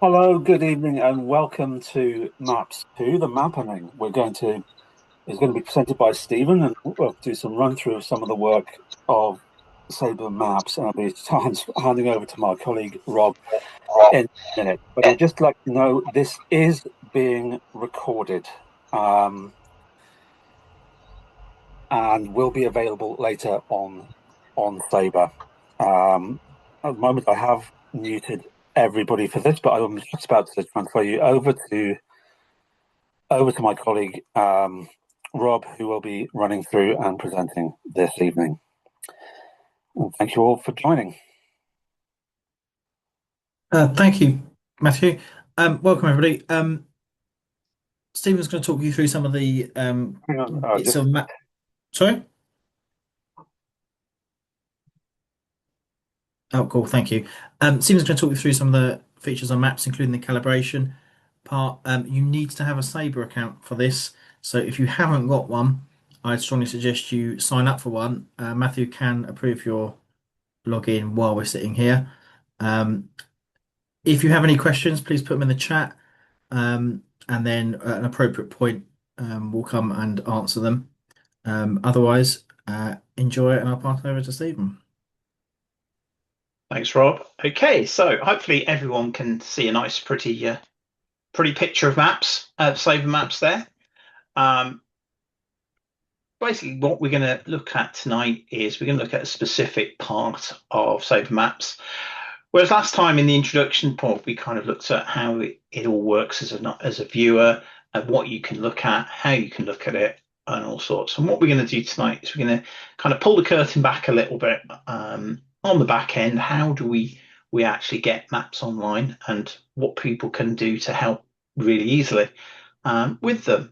Hello, good evening, and welcome to Maps 2, the mappening. Is going to be presented by Stephen, and we'll do some run through of some of the work of SABRE Maps, and I'll be handing over to my colleague Rob in a minute. But I'd just like to know this is being recorded, um, and will be available later on SABRE. At the moment, I have muted everybody for this, but I'm just about to transfer you over to my colleague Rob, who will be running through and presenting this evening. And thank you all for joining. Thank you, Matthew. Welcome, everybody. Stephen's going to talk you through some of the Hang on, bits just of map. Sorry? Oh, cool. Thank you. Stephen's going to talk you through some of the features on maps, including the calibration part. You need to have a Sabre account for this. So if you haven't got one, I'd strongly suggest you sign up for one. Matthew can approve your login while we're sitting here. Um, if you have any questions, please put them in the chat. And then at an appropriate point, we'll come and answer them. Otherwise, enjoy it, and I'll pass it over to Stephen. Thanks, Rob. Okay, so hopefully everyone can see a nice, pretty picture of maps, SABRE Maps there. Basically, what we're going to look at tonight is we're going to look at a specific part of SABRE Maps. Whereas last time in the introduction part, we kind of looked at how it all works as a viewer, and what you can look at, how you can look at it, and all sorts. And what we're going to do tonight is we're going to kind of pull the curtain back a little bit on the back end. How do we actually get maps online, and what people can do to help really easily with them.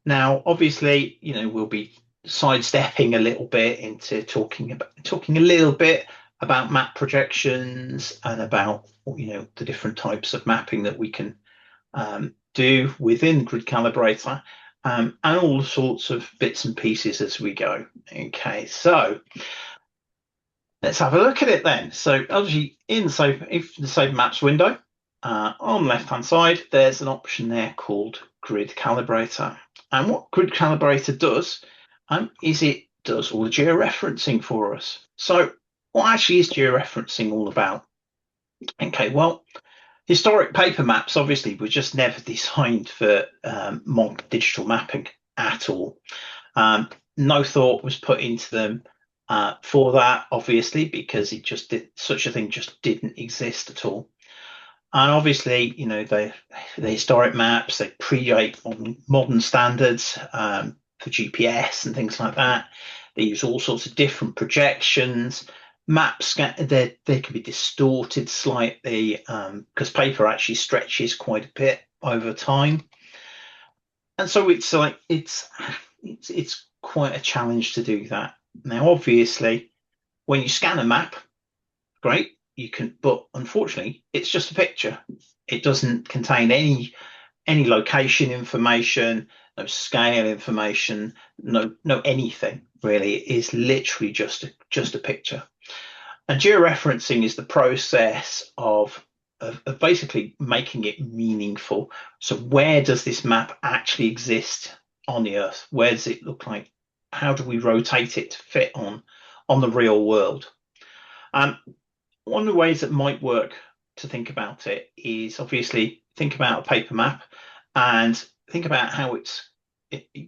Now, obviously, we'll be sidestepping a little bit into talking a little bit about map projections and about the different types of mapping that we can do within Grid Calibrator, and all sorts of bits and pieces as we go. Okay, so let's have a look at it then. So obviously in the SABRE Maps window, on the left-hand side, there's an option there called Grid Calibrator. And what Grid Calibrator does is it does all the georeferencing for us. So what actually is georeferencing all about? Okay, well, historic paper maps obviously were just never designed for modern digital mapping at all. No thought was put into them for that, obviously, because such a thing just didn't exist at all. And obviously, the historic maps, they predate modern standards for GPS and things like that. They use all sorts of different projections. Maps, they can be distorted slightly because paper actually stretches quite a bit over time. And so it's quite a challenge to do that. Now, obviously, when you scan a map, great, you can, but unfortunately, it's just a picture. It doesn't contain any location information, no scale information, no anything really. It is literally just a picture. And georeferencing is the process of basically making it meaningful. So where does this map actually exist on the Earth? Where does it look like? How do we rotate it to fit on the real world? One of the ways that might work to think about it is obviously think about a paper map and think about how it's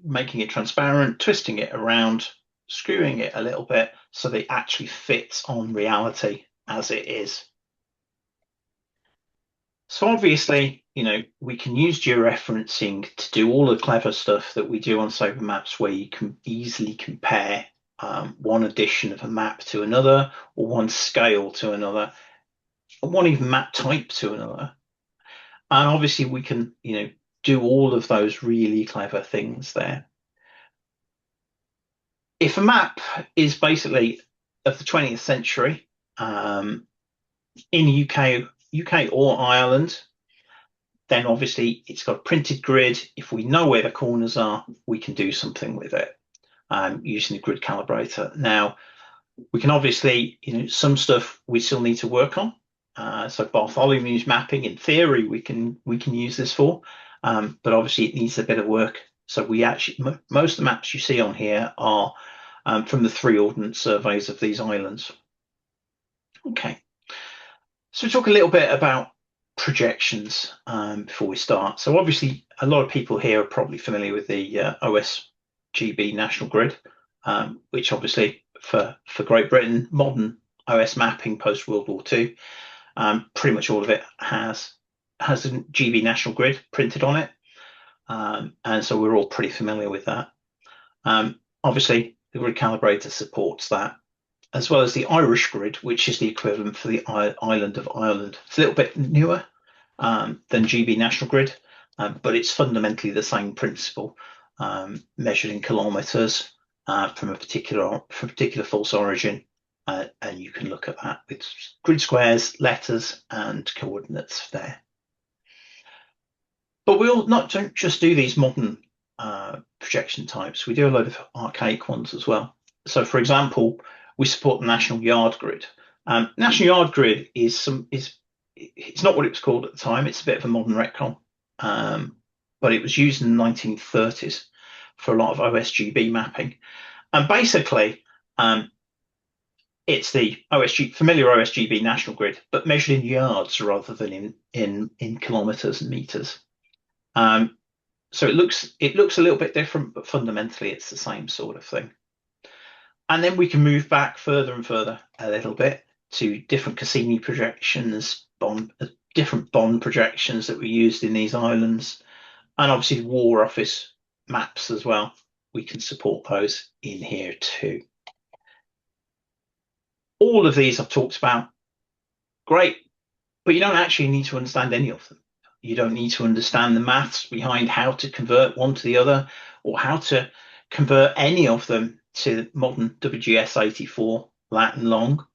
making it transparent, twisting it around, screwing it a little bit so that it actually fits on reality as it is. So obviously, we can use georeferencing to do all the clever stuff that we do on SABRE Maps, where you can easily compare one edition of a map to another, or one scale to another, or one even map type to another. And obviously we can, do all of those really clever things there. If a map is basically of the 20th century in UK or Ireland, then obviously it's got a printed grid. If we know where the corners are, we can do something with it using the Grid Calibrator. Now, we can obviously, some stuff we still need to work on. So Bartholomew's mapping, in theory, we can use this for, but obviously it needs a bit of work. So we actually, most of the maps you see on here are from the 3 ordnance surveys of these islands. Okay, so we'll talk a little bit about projections before we start. So obviously a lot of people here are probably familiar with the OSGB National Grid, which obviously for Great Britain, modern OS mapping post World War II, pretty much all of it has a GB National Grid printed on it, and so we're all pretty familiar with that. Obviously the grid calibrator supports that, as well as the Irish grid, which is the equivalent for the island of Ireland. It's a little bit newer than GB National Grid, but it's fundamentally the same principle, measured in kilometres from a particular false origin, and you can look at that with grid squares, letters, and coordinates there. But we don't just do these modern projection types. We do a load of archaic ones as well. So, for example, we support the National Yard Grid. National Yard Grid it's not what it was called at the time. It's a bit of a modern retcon, but it was used in the 1930s for a lot of OSGB mapping. And basically, it's the familiar OSGB National Grid, but measured in yards rather than in kilometres and metres. So it looks a little bit different, but fundamentally it's the same sort of thing. And then we can move back further and further a little bit to different Cassini projections, different bond projections that were used in these islands, and obviously the War Office maps as well. We can support those in here too. All of these I've talked about, great, but you don't actually need to understand any of them. You don't need to understand the maths behind how to convert one to the other, or how to convert any of them to modern WGS84 Latin long.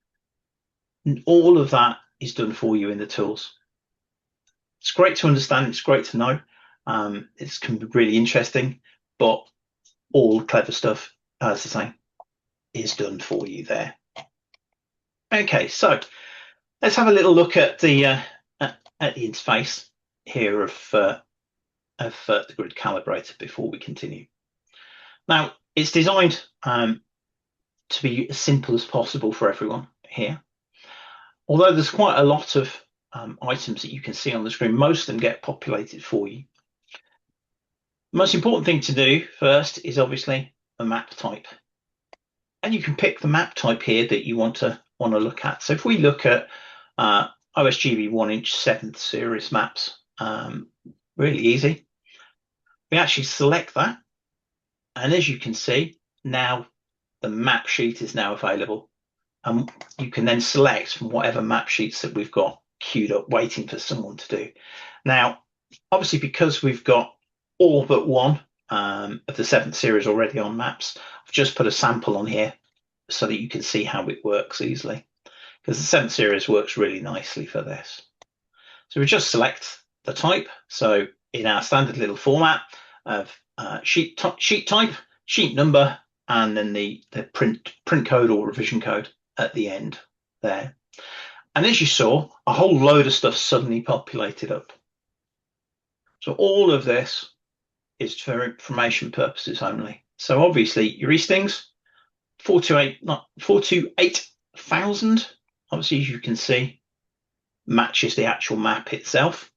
All of that is done for you in the tools. It's great to understand, it's great to know. It can be really interesting, but all the clever stuff, as I say, is done for you there. Okay, so let's have a little look at the interface here of the grid calibrator before we continue. Now, it's designed to be as simple as possible for everyone here. Although there's quite a lot of items that you can see on the screen, most of them get populated for you. The most important thing to do first is obviously the map type. And you can pick the map type here that you want to look at. So if we look at OSGB 1-inch 7th series maps, really easy. We actually select that. And as you can see, now the map sheet is now available. And you can then select from whatever map sheets that we've got queued up, waiting for someone to do. Now, obviously, because we've got all but one of the 7th series already on maps, I've just put a sample on here so that you can see how it works easily, because the 7th series works really nicely for this. So we just select the type. So in our standard little format of sheet type, sheet number, and then the print code or revision code at the end there. And as you saw, a whole load of stuff suddenly populated up. So all of this is for information purposes only. So obviously your Eastings, 428,000, obviously, as you can see, matches the actual map itself.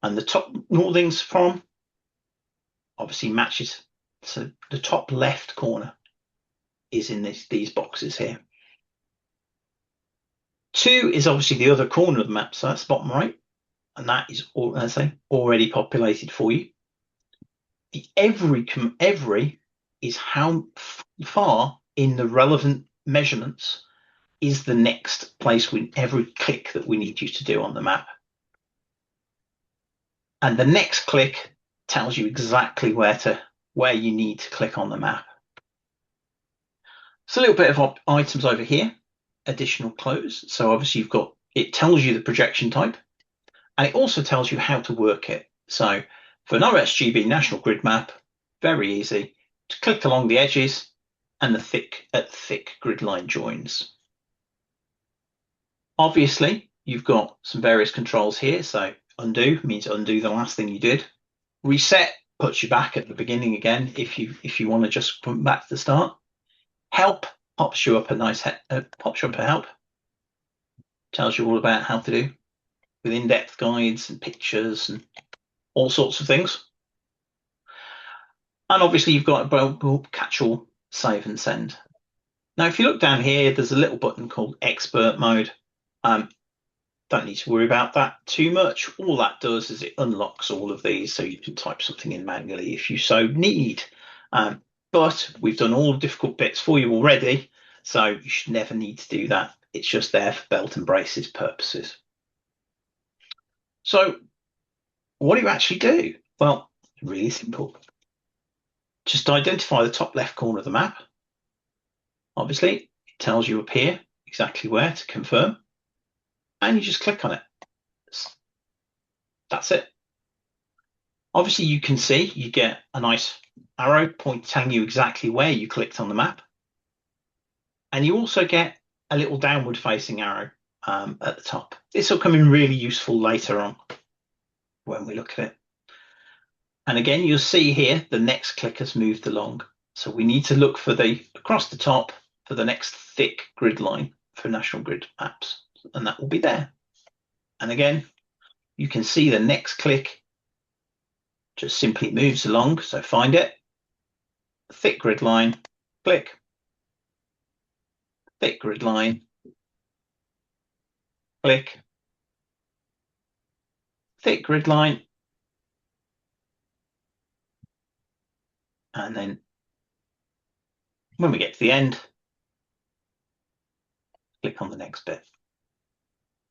And the top Northings from obviously matches. So the top left corner is in these boxes here. 2 is obviously the other corner of the map, so that's bottom right, and that is all, as I say, already populated for you. The every is how far in the relevant measurements is the next place every click that we need you to do on the map. And the next click tells you exactly where you need to click on the map. So a little bit of items over here, additional clues. So obviously it tells you the projection type, and it also tells you how to work it. So for an OSGB National Grid map, very easy to click along the edges and the thick grid line joins. Obviously, you've got some various controls here. So undo means undo the last thing you did. Reset puts you back at the beginning again if you want to just come back to the start. Help pops you up a nice pops you up a help. Tells you all about how to do with in-depth guides and pictures and all sorts of things. And obviously you've got a catch-all, save and send. Now, if you look down here, there's a little button called expert mode. Don't need to worry about that too much. All that does is it unlocks all of these so you can type something in manually if you so need. But we've done all the difficult bits for you already, so you should never need to do that. It's just there for belt and braces purposes. So what do you actually do? Well, really simple. Just identify the top left corner of the map. Obviously, it tells you up here exactly where to confirm, and you just click on it. That's it. Obviously, you can see you get a nice arrow telling you exactly where you clicked on the map. And you also get a little downward facing arrow at the top. This will come in really useful later on when we look at it. And again, you'll see here the next click has moved along. So we need to look for across the top for the next thick grid line for National Grid maps. And that will be there. And again, you can see the next click just simply moves along. So find it, thick grid line, click, thick grid line, click, thick grid line, and then when we get to the end, click on the next bit.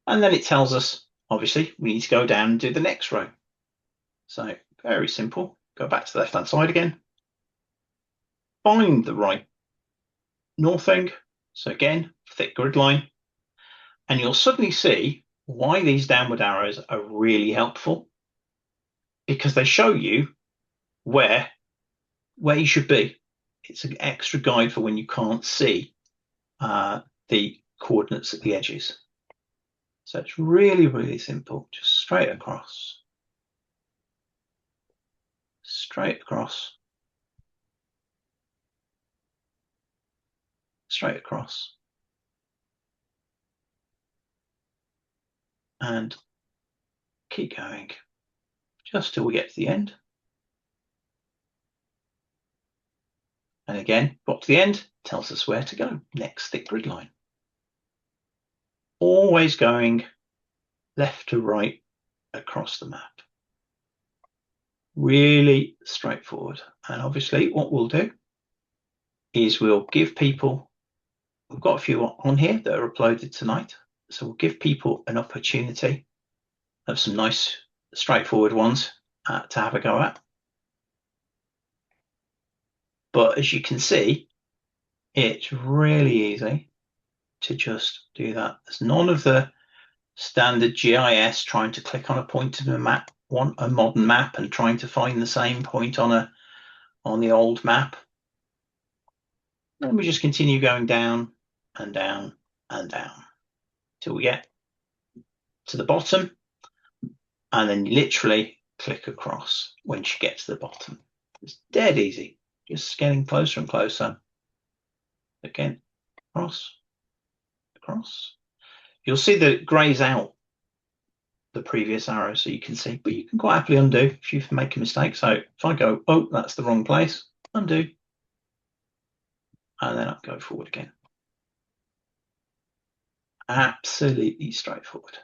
And then it tells us, obviously, we need to go down and do the next row. So very simple. Go back to the left-hand side again. Find the right northing. So again, thick grid line. And you'll suddenly see why these downward arrows are really helpful, because they show you where you should be. It's an extra guide for when you can't see the coordinates at the edges. So it's really, really simple. Just straight across, straight across, straight across. And keep going just till we get to the end. And again, got to the end, tells us where to go. Next thick grid line. Always going left to right across the map. Really straightforward. And obviously what we'll do is we'll give people, we've got a few on here that are uploaded tonight. So we'll give people an opportunity of some nice straightforward ones to have a go at. But as you can see, it's really easy to just do that. There's none of the standard GIS trying to click on a point of a map, a modern map, and trying to find the same point on the old map. Then we just continue going down and down and down till we get to the bottom, and then you literally click across once you get to the bottom. It's dead easy, just getting closer and closer. Again, across, across. You'll see that it grays out the previous arrow so you can see, but you can quite happily undo if you make a mistake. So if I go, oh, that's the wrong place, undo, and then I go forward again. Absolutely straightforward.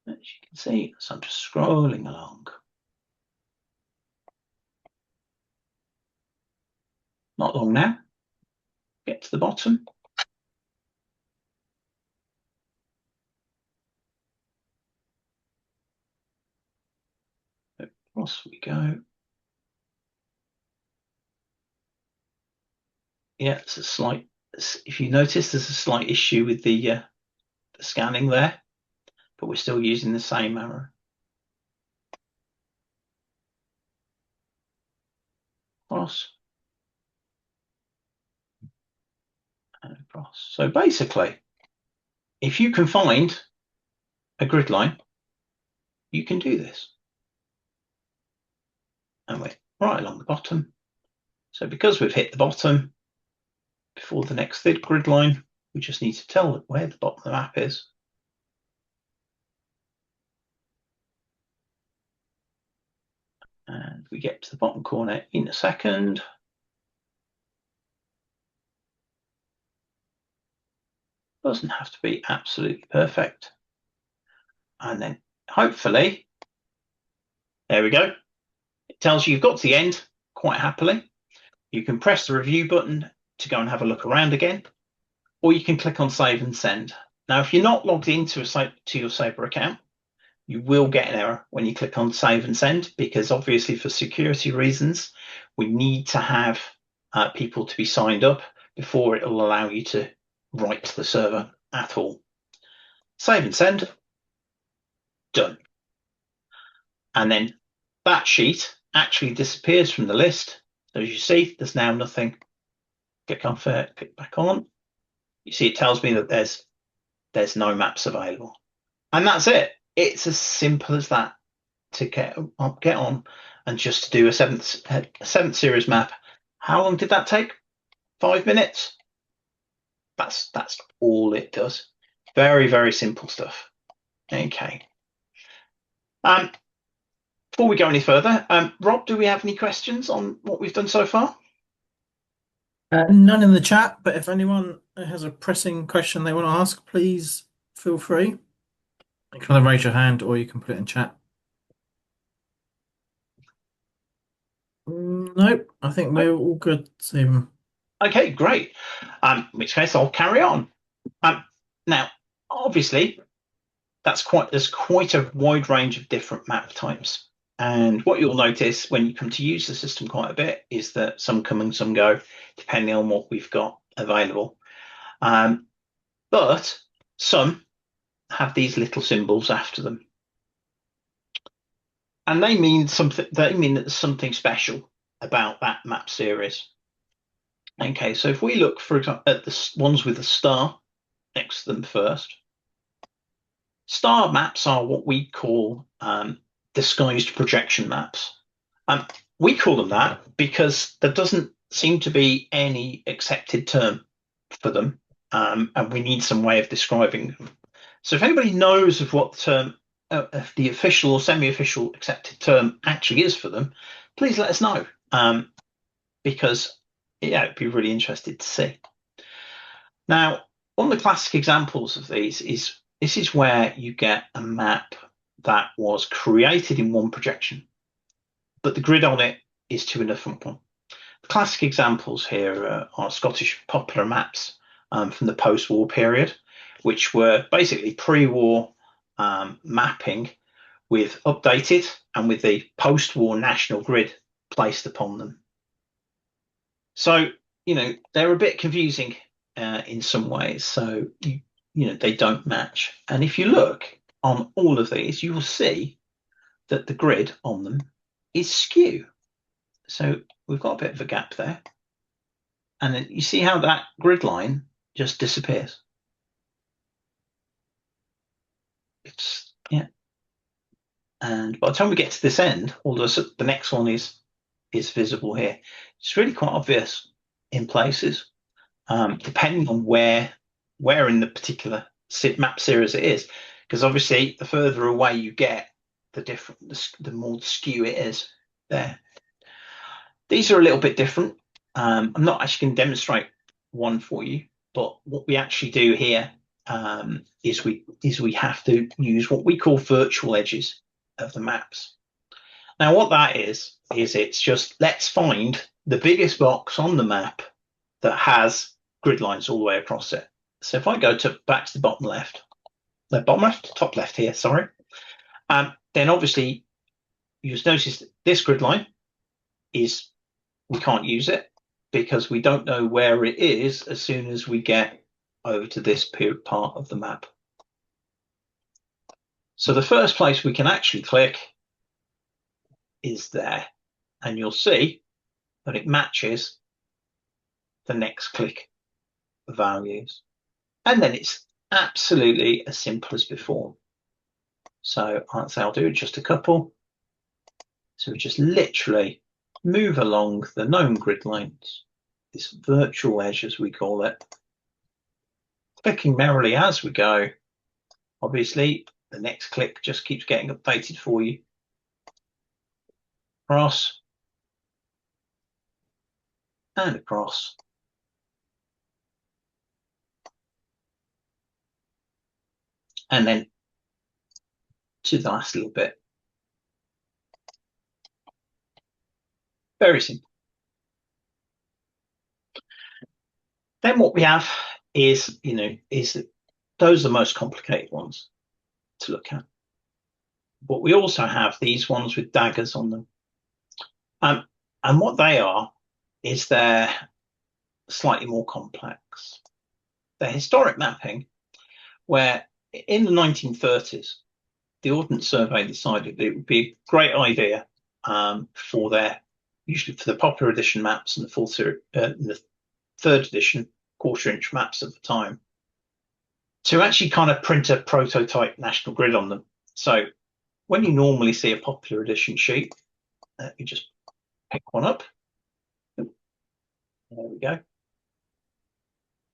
As you can see, so I'm just scrolling along. Not long now. Get to the bottom. Across we go. Yeah, it's a slight, if you notice, there's a slight issue with the scanning there, but we're still using the same arrow. across, and across. So basically, if you can find a grid line, you can do this. And we're right along the bottom. So because we've hit the bottom before the next third grid line, we just need to tell where the bottom of the map is. And we get to the bottom corner in a second. Doesn't have to be absolutely perfect. And then hopefully, there we go. It tells you you've got to the end quite happily. You can press the review button to go and have a look around again, or you can click on save and send. Now, if you're not logged into your SABRE account, you will get an error when you click on save and send, because obviously for security reasons, we need to have people to be signed up before it will allow you to write to the server at all. Save and send, done. And then that sheet actually disappears from the list. So as you see, there's now nothing. Click back on. You see, it tells me that there's no maps available. And that's it. It's as simple as that to get on and just to do a seventh series map. How long did that take? 5 minutes. That's all it does. Very, very simple stuff. Okay. Before we go any further, Rob, do we have any questions on what we've done so far? None in the chat, but if anyone has a pressing question they want to ask, please feel free. You can either raise your hand or you can put it in chat. Nope, I think we're all good, Stephen. Okay, great. In which case I'll carry on. Now, obviously, there's quite a wide range of different map types. And what you'll notice when you come to use the system quite a bit is that some come and some go, depending on what we've got available. But some have these little symbols after them. And they mean something. They mean that there's something special about that map series. Okay, so if we look, for example, at the ones with a star next to them first, star maps are what we call disguised projection maps. We call them that because there doesn't seem to be any accepted term for them, and we need some way of describing them. So if anybody knows of what the term, if the official or semi-official accepted term actually is for them, please let us know, because yeah, it'd be really interested to see. Now, one of the classic examples of these is this is where you get a map that was created in one projection, but the grid on it is to a different one. The classic examples here are Scottish popular maps from the post-war period, which were basically pre-war mapping with updated and with the post-war national grid placed upon them. So, you know, they're a bit confusing in some ways. So, you know, they don't match. And if you look on all of these, you will see that the grid on them is skew. So we've got a bit of a gap there. And then you see how that grid line just disappears. It's, yeah. And by the time we get to this end, although the next one is visible here, it's really quite obvious in places, depending on where in the particular map series it is. Because obviously, the further away you get, the more skew it is there. These are a little bit different. I'm not actually going to demonstrate one for you, but what we actually do here is we have to use what we call virtual edges of the maps. Now, what that is it's just let's find the biggest box on the map that has grid lines all the way across it. So if I go back to the bottom left, top left here, sorry, then obviously you just notice this grid line is, we can't use it because we don't know where it is as soon as we get over to this part of the map. So the first place we can actually click is there, and you'll see that it matches the next click values. And then it's absolutely as simple as before. So I'll say I'll do just a couple. So we just literally move along the known grid lines, this virtual edge as we call it, clicking merrily as we go. Obviously, the next click just keeps getting updated for you. Across and across. And then to the last little bit. Very simple. Then what we have is, those are the most complicated ones to look at. But we also have these ones with daggers on them. And what they are is they're slightly more complex. They're historic mapping, where in the 1930s, the Ordnance Survey decided it would be a great idea usually for the popular edition maps and the third edition quarter-inch maps at the time, to actually kind of print a prototype national grid on them. So when you normally see a popular edition sheet, you just pick one up. There we go.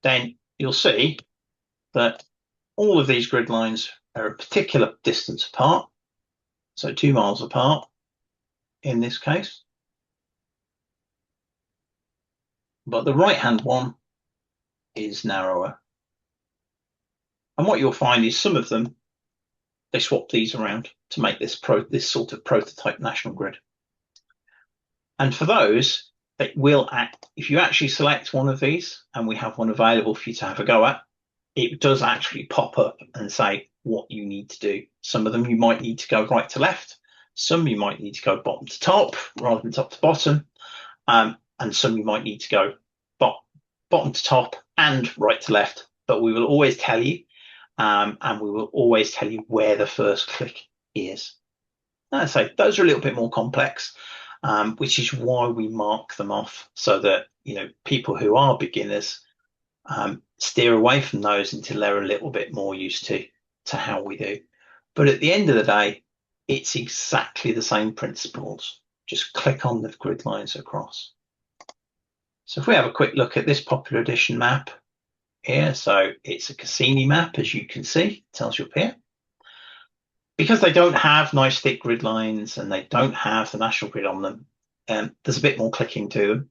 Then you'll see that all of these grid lines are a particular distance apart, so 2 miles apart in this case. But the right-hand one is narrower. And what you'll find is some of them, they swap these around to make this sort of prototype national grid. And for those, they will act, if you actually select one of these, and we have one available for you to have a go at, it does actually pop up and say what you need to do. Some of them you might need to go right to left. Some you might need to go bottom to top rather than top to bottom. And some you might need to go bottom to top and right to left. But we will always tell you, and we will always tell you where the first click is. So those are a little bit more complex, which is why we mark them off, so that people who are beginners steer away from those until they're a little bit more used to how we do. But at the end of the day, it's exactly the same principles. Just click on the grid lines across. So if we have a quick look at this popular edition map here, so it's a Cassini map, as you can see, it tells you up here. Because they don't have nice thick grid lines and they don't have the national grid on them, there's a bit more clicking to them,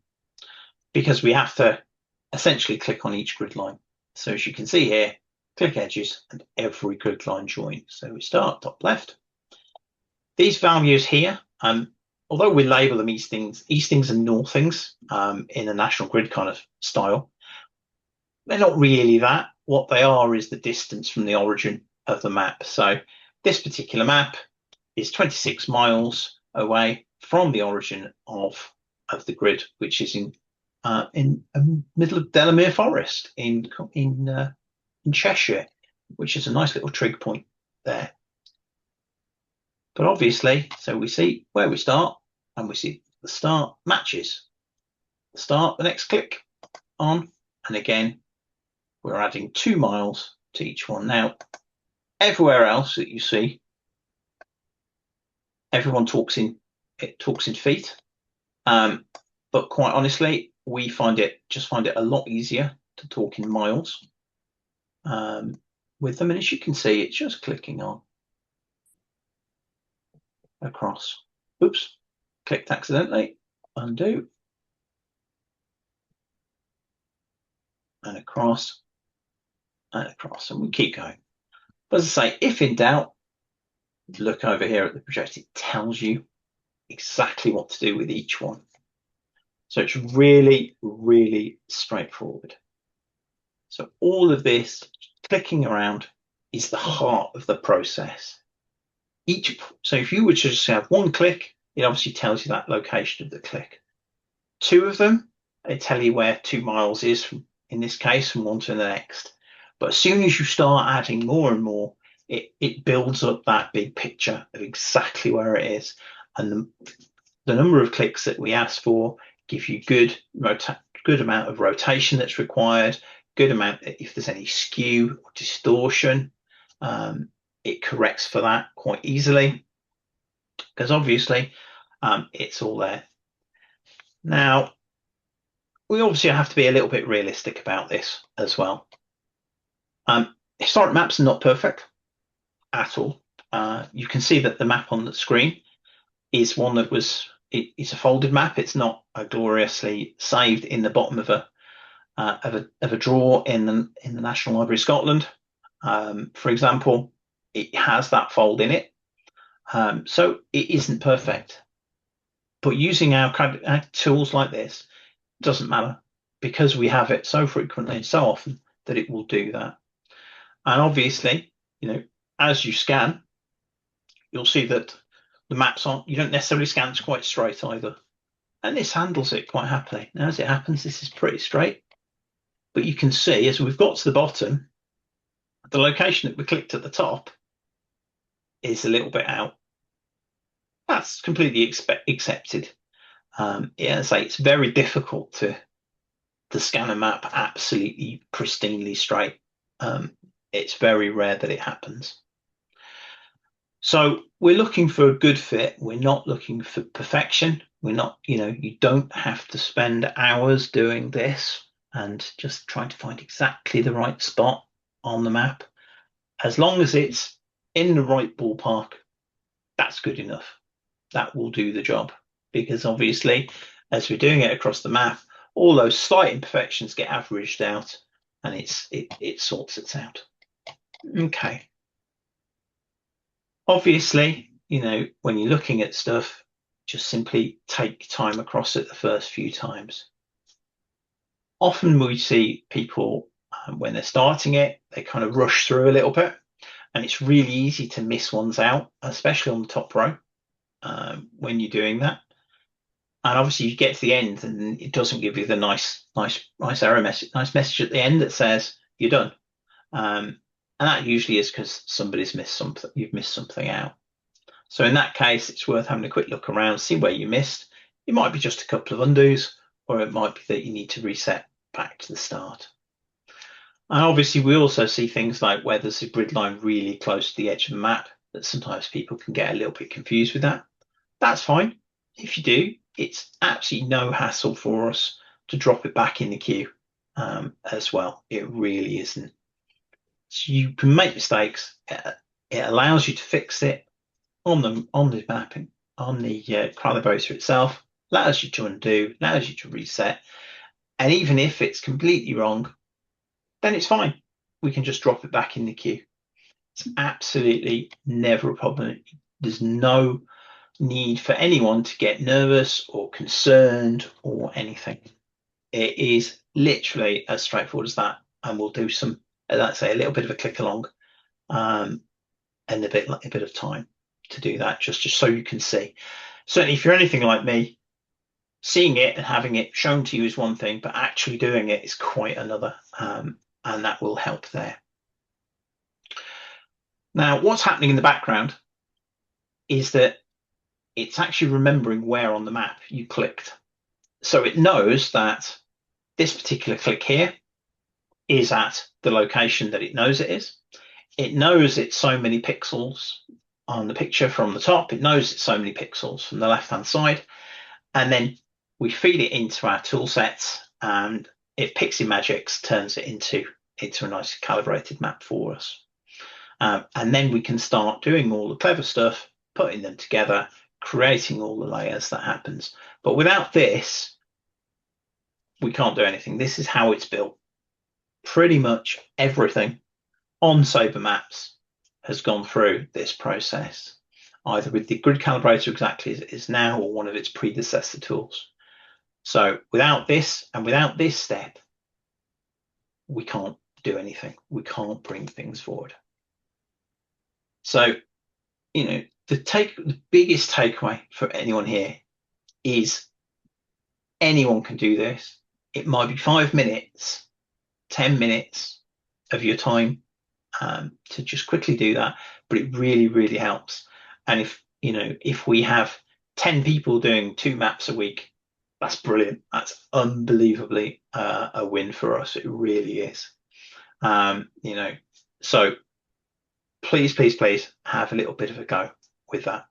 because we have to essentially click on each grid line. So as you can see here, click edges and every grid line joins. So we start top left. These values here, although we label them eastings and northings in a national grid kind of style, they're not really that. What they are is the distance from the origin of the map. So this particular map is 26 miles away from the origin of the grid, which is in the middle of Delamere Forest in Cheshire, which is a nice little trig point there. But obviously, so we see where we start, and we see the start matches. The start, the next click on, and again, we're adding 2 miles to each one. Now, everywhere else that you see, everyone talks in feet, but quite honestly, we find it a lot easier to talk in miles with them. And as you can see, it's just clicking on across. Oops, clicked accidentally. Undo. And across and across, and we keep going. But as I say, if in doubt, look over here at the project. It tells you exactly what to do with each one. So it's really, really straightforward. So all of this clicking around is the heart of the process. So if you were to just have one click, it obviously tells you that location of the click. 2 of them, they tell you where 2 miles is, from, in this case, from one to the next. But as soon as you start adding more and more, it builds up that big picture of exactly where it is. And the number of clicks that we ask for give you good amount of rotation that's required, good amount if there's any skew or distortion. It corrects for that quite easily because obviously it's all there. Now, we obviously have to be a little bit realistic about this as well. Historic maps are not perfect at all. You can see that the map on the screen is one that it's a folded map. It's not a gloriously saved in the bottom of a drawer in the National Library of Scotland. For example, it has that fold in it. So it isn't perfect. But using our tools like this doesn't matter because we have it so frequently and so often that it will do that. And obviously, as you scan, you'll see that the maps you don't necessarily scan quite straight either. And this handles it quite happily. Now, as it happens, this is pretty straight. But you can see as we've got to the bottom, the location that we clicked at the top is a little bit out. That's completely accepted. As I say, it's very difficult to scan a map absolutely pristinely straight. It's very rare that it happens. So we're looking for a good fit. We're not looking for perfection. We're not, you don't have to spend hours doing this and just trying to find exactly the right spot on the map. As long as it's in the right ballpark, that's good enough. That will do the job. Because obviously, as we're doing it across the map, all those slight imperfections get averaged out and it sorts it out. Okay. Obviously, when you're looking at stuff, just simply take time across it the first few times. Often we see people, when they're starting it, they kind of rush through a little bit, and it's really easy to miss ones out, especially on the top row, when you're doing that. And obviously you get to the end and it doesn't give you the nice error message, nice message at the end that says you're done. And that usually is because somebody's missed something, you've missed something out. So in that case, it's worth having a quick look around, see where you missed. It might be just a couple of undos, or it might be that you need to reset back to the start. And obviously we also see things like where there's a grid line really close to the edge of the map, that sometimes people can get a little bit confused with that. That's fine. If you do, it's absolutely no hassle for us to drop it back in the queue as well. It really isn't. So you can make mistakes. It allows you to fix it on the mapping, on the calibrator itself. Allows you to undo, allows you to reset. And even if it's completely wrong, then it's fine. We can just drop it back in the queue. It's absolutely never a problem. There's no need for anyone to get nervous or concerned or anything. It is literally as straightforward as that, and we'll do some, let's say, a little bit of a click along and a bit of time to do that, just so you can see. Certainly, if you're anything like me, seeing it and having it shown to you is one thing, but actually doing it is quite another, and that will help there. Now, what's happening in the background is that it's actually remembering where on the map you clicked. So it knows that this particular click here is at the location that it knows it is. It knows it's so many pixels on the picture from the top. It knows it's so many pixels from the left-hand side. And then we feed it into our tool sets, and it Pixie Magics turns it into a nice calibrated map for us. And then we can start doing all the clever stuff, putting them together, creating all the layers that happens. But without this, we can't do anything. This is how it's built. Pretty much everything on SABRE Maps has gone through this process, either with the grid calibrator exactly as it is now or one of its predecessor tools. So without this and without this step, we can't do anything. We can't bring things forward. So, the biggest takeaway for anyone here is anyone can do this. It might be 5 minutes, 10 minutes of your time to just quickly do that, but it really, really helps. And if we have 10 people doing 2 maps a week, That's brilliant. That's unbelievably a win for us. It really is. You know, so please, please, please have a little bit of a go with that.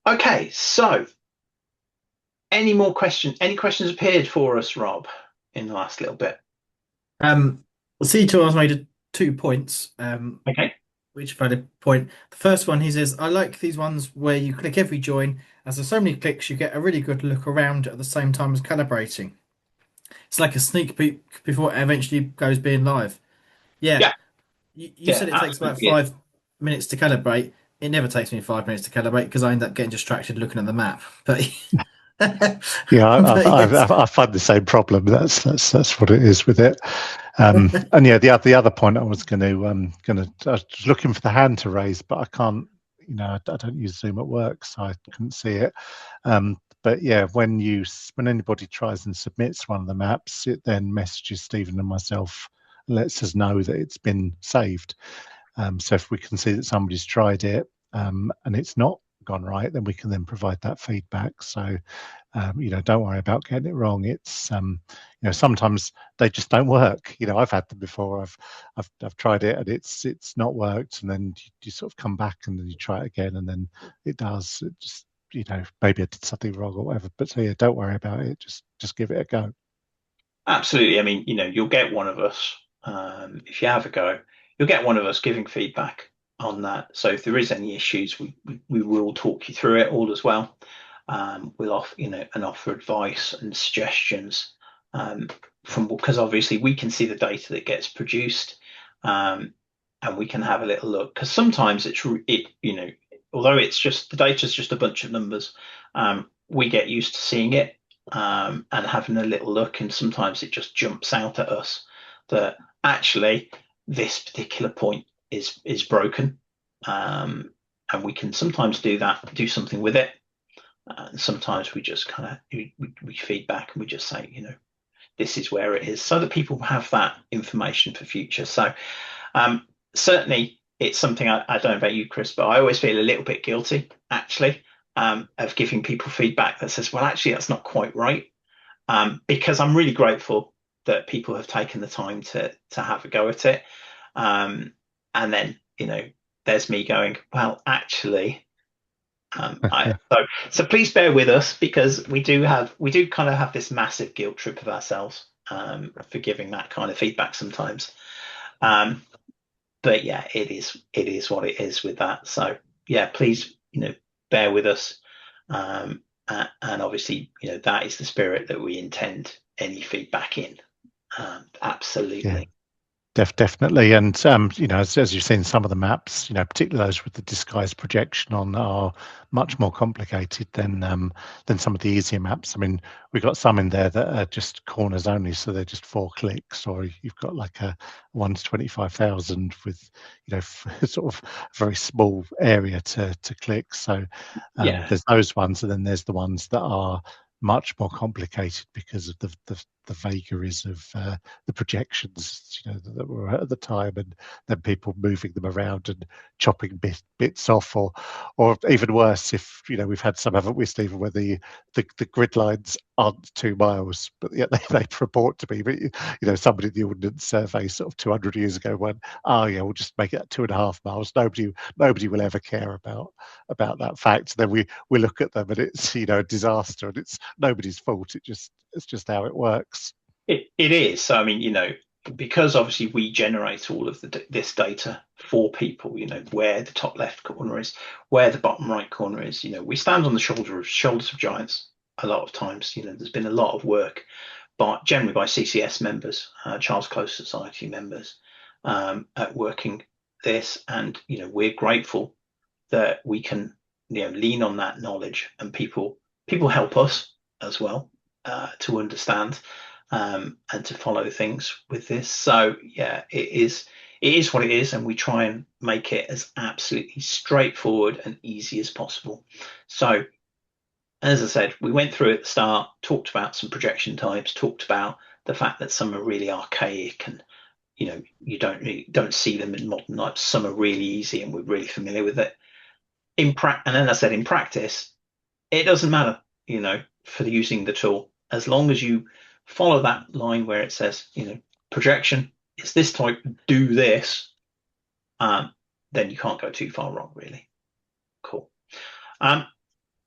Okay, so any more questions? Any questions appeared for us, Rob, in the last little bit? C2 has made 2 points, Okay. which valid point. The first one, he says, I like these ones where you click every join. As there's so many clicks, you get a really good look around at the same time as calibrating. It's like a sneak peek before it eventually goes being live. Yeah, Yeah, you yeah, said it takes about absolutely is. 5 minutes to calibrate. It never takes me 5 minutes to calibrate because I end up getting distracted looking at the map. But Yeah, but yes. I find the same problem. That's what it is with it. And yeah, the other point I was I was looking for the hand to raise, but I can't. You know, I don't use Zoom at work, so I couldn't see it. But yeah, when anybody tries and submits one of the maps, it then messages Stephen and myself, and lets us know that it's been saved. So if we can see that somebody's tried it and it's not gone right, then we can then provide that feedback. So you know, don't worry about getting it wrong. It's you know, sometimes they just don't work. You know, I've had them before. I've tried it and it's not worked, and then you sort of come back and then you try it again, and then it does. It just, you know, maybe I did something wrong or whatever. But so yeah, don't worry about it. Just give it a go. Absolutely. I mean, you'll get one of us, if you have a go, you'll get one of us giving feedback on that. So if there is any issues, we will talk you through it all as well. We'll offer, and offer advice and suggestions from, because obviously we can see the data that gets produced, and we can have a little look, because sometimes although it's just the data is just a bunch of numbers, we get used to seeing it and having a little look, and sometimes it just jumps out at us that actually this particular point is broken, and we can sometimes do something with it. And sometimes we just kind of we feedback and we just say, this is where it is, so that people have that information for future. So certainly it's something, I don't know about you, Chris, but I always feel a little bit guilty actually, of giving people feedback that says, well, actually that's not quite right, because I'm really grateful that people have taken the time to have a go at it, and then there's me going, well, actually. So please bear with us, because we do kind of have this massive guilt trip of ourselves for giving that kind of feedback sometimes. But yeah, it is what it is with that. So yeah, please bear with us, and obviously that is the spirit that we intend any feedback in. Absolutely. Yeah. Definitely, and you know, as you've seen, some of the maps, particularly those with the disguised projection on, are much more complicated than some of the easier maps. I mean, we've got some in there that are just corners only, so they're just 4 clicks, or you've got like a 1 to 25,000 with sort of a very small area to click. So Yeah. there's those ones, and then there's the ones that are much more complicated because of the vagaries of the projections that were at the time, and then people moving them around and chopping bits off, or even worse, if we've had some, haven't we, Stephen, where the grid lines aren't 2 miles, but yet they purport to be. But somebody in the Ordnance Survey sort of 200 years ago went, oh yeah, we'll just make it 2.5 miles. Nobody will ever care about that fact. And then we look at them and it's a disaster, and it's nobody's fault. It's just how it works. It is. So I mean, because obviously we generate all of this data for people, where the top left corner is, where the bottom right corner is. We stand on the shoulders of giants a lot of times. There's been a lot of work, but generally by CCS members, Charles Close Society members, at working this, and we're grateful that we can lean on that knowledge, and people help us as well to understand, and to follow things with this. So yeah, it is what it is, and we try and make it as absolutely straightforward and easy as possible. So as I said, we went through at the start, talked about some projection types, talked about the fact that some are really archaic, and you don't see them in modern maps. Some are really easy and we're really familiar with it. And then I said, in practice, it doesn't matter. for using the tool. As long as you follow that line where it says, projection is this type, do this, then you can't go too far wrong, really. Cool.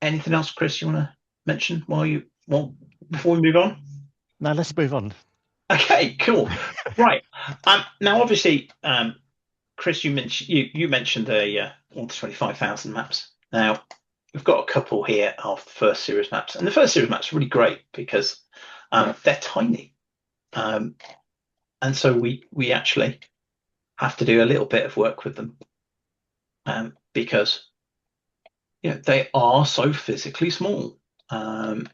Anything else, Chris, you want to mention before we move on? No, let's move on. Okay, cool. Right. Now, obviously, Chris, you mentioned the 1 to 25,000 maps. Now, we've got a couple here of the first series maps, and the first series maps are really great because they're tiny, and so we actually have to do a little bit of work with them because they are so physically small. And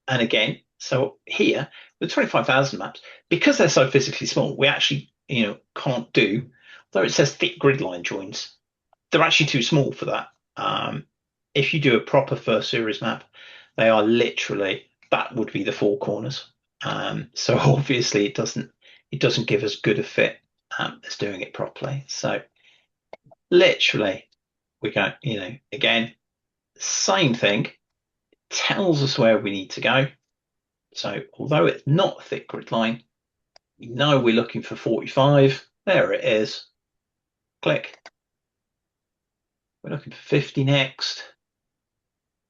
again, so here with 25,000 maps, because they're so physically small, we actually can't do, though it says thick grid line joins, they're actually too small for that. If you do a proper first series map, they are literally, that would be the four corners. So obviously it doesn't give as good a fit as doing it properly. So literally we go, again, same thing, tells us where we need to go. So although it's not a thick grid line, we know we're looking for 45. There it is. Click. We're looking for 50 next.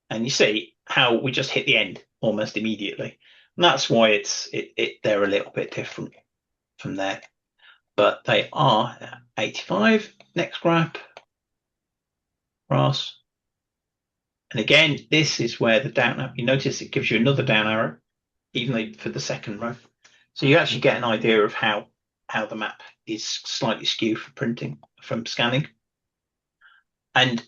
And you see how we just hit the end almost immediately. And that's why they're a little bit different from there. But they are 85. Next graph. Cross. And again, this is where the down arrow, you notice it gives you another down arrow, even though for the second row. So you actually get an idea of how the map is slightly skewed for printing, from scanning. And,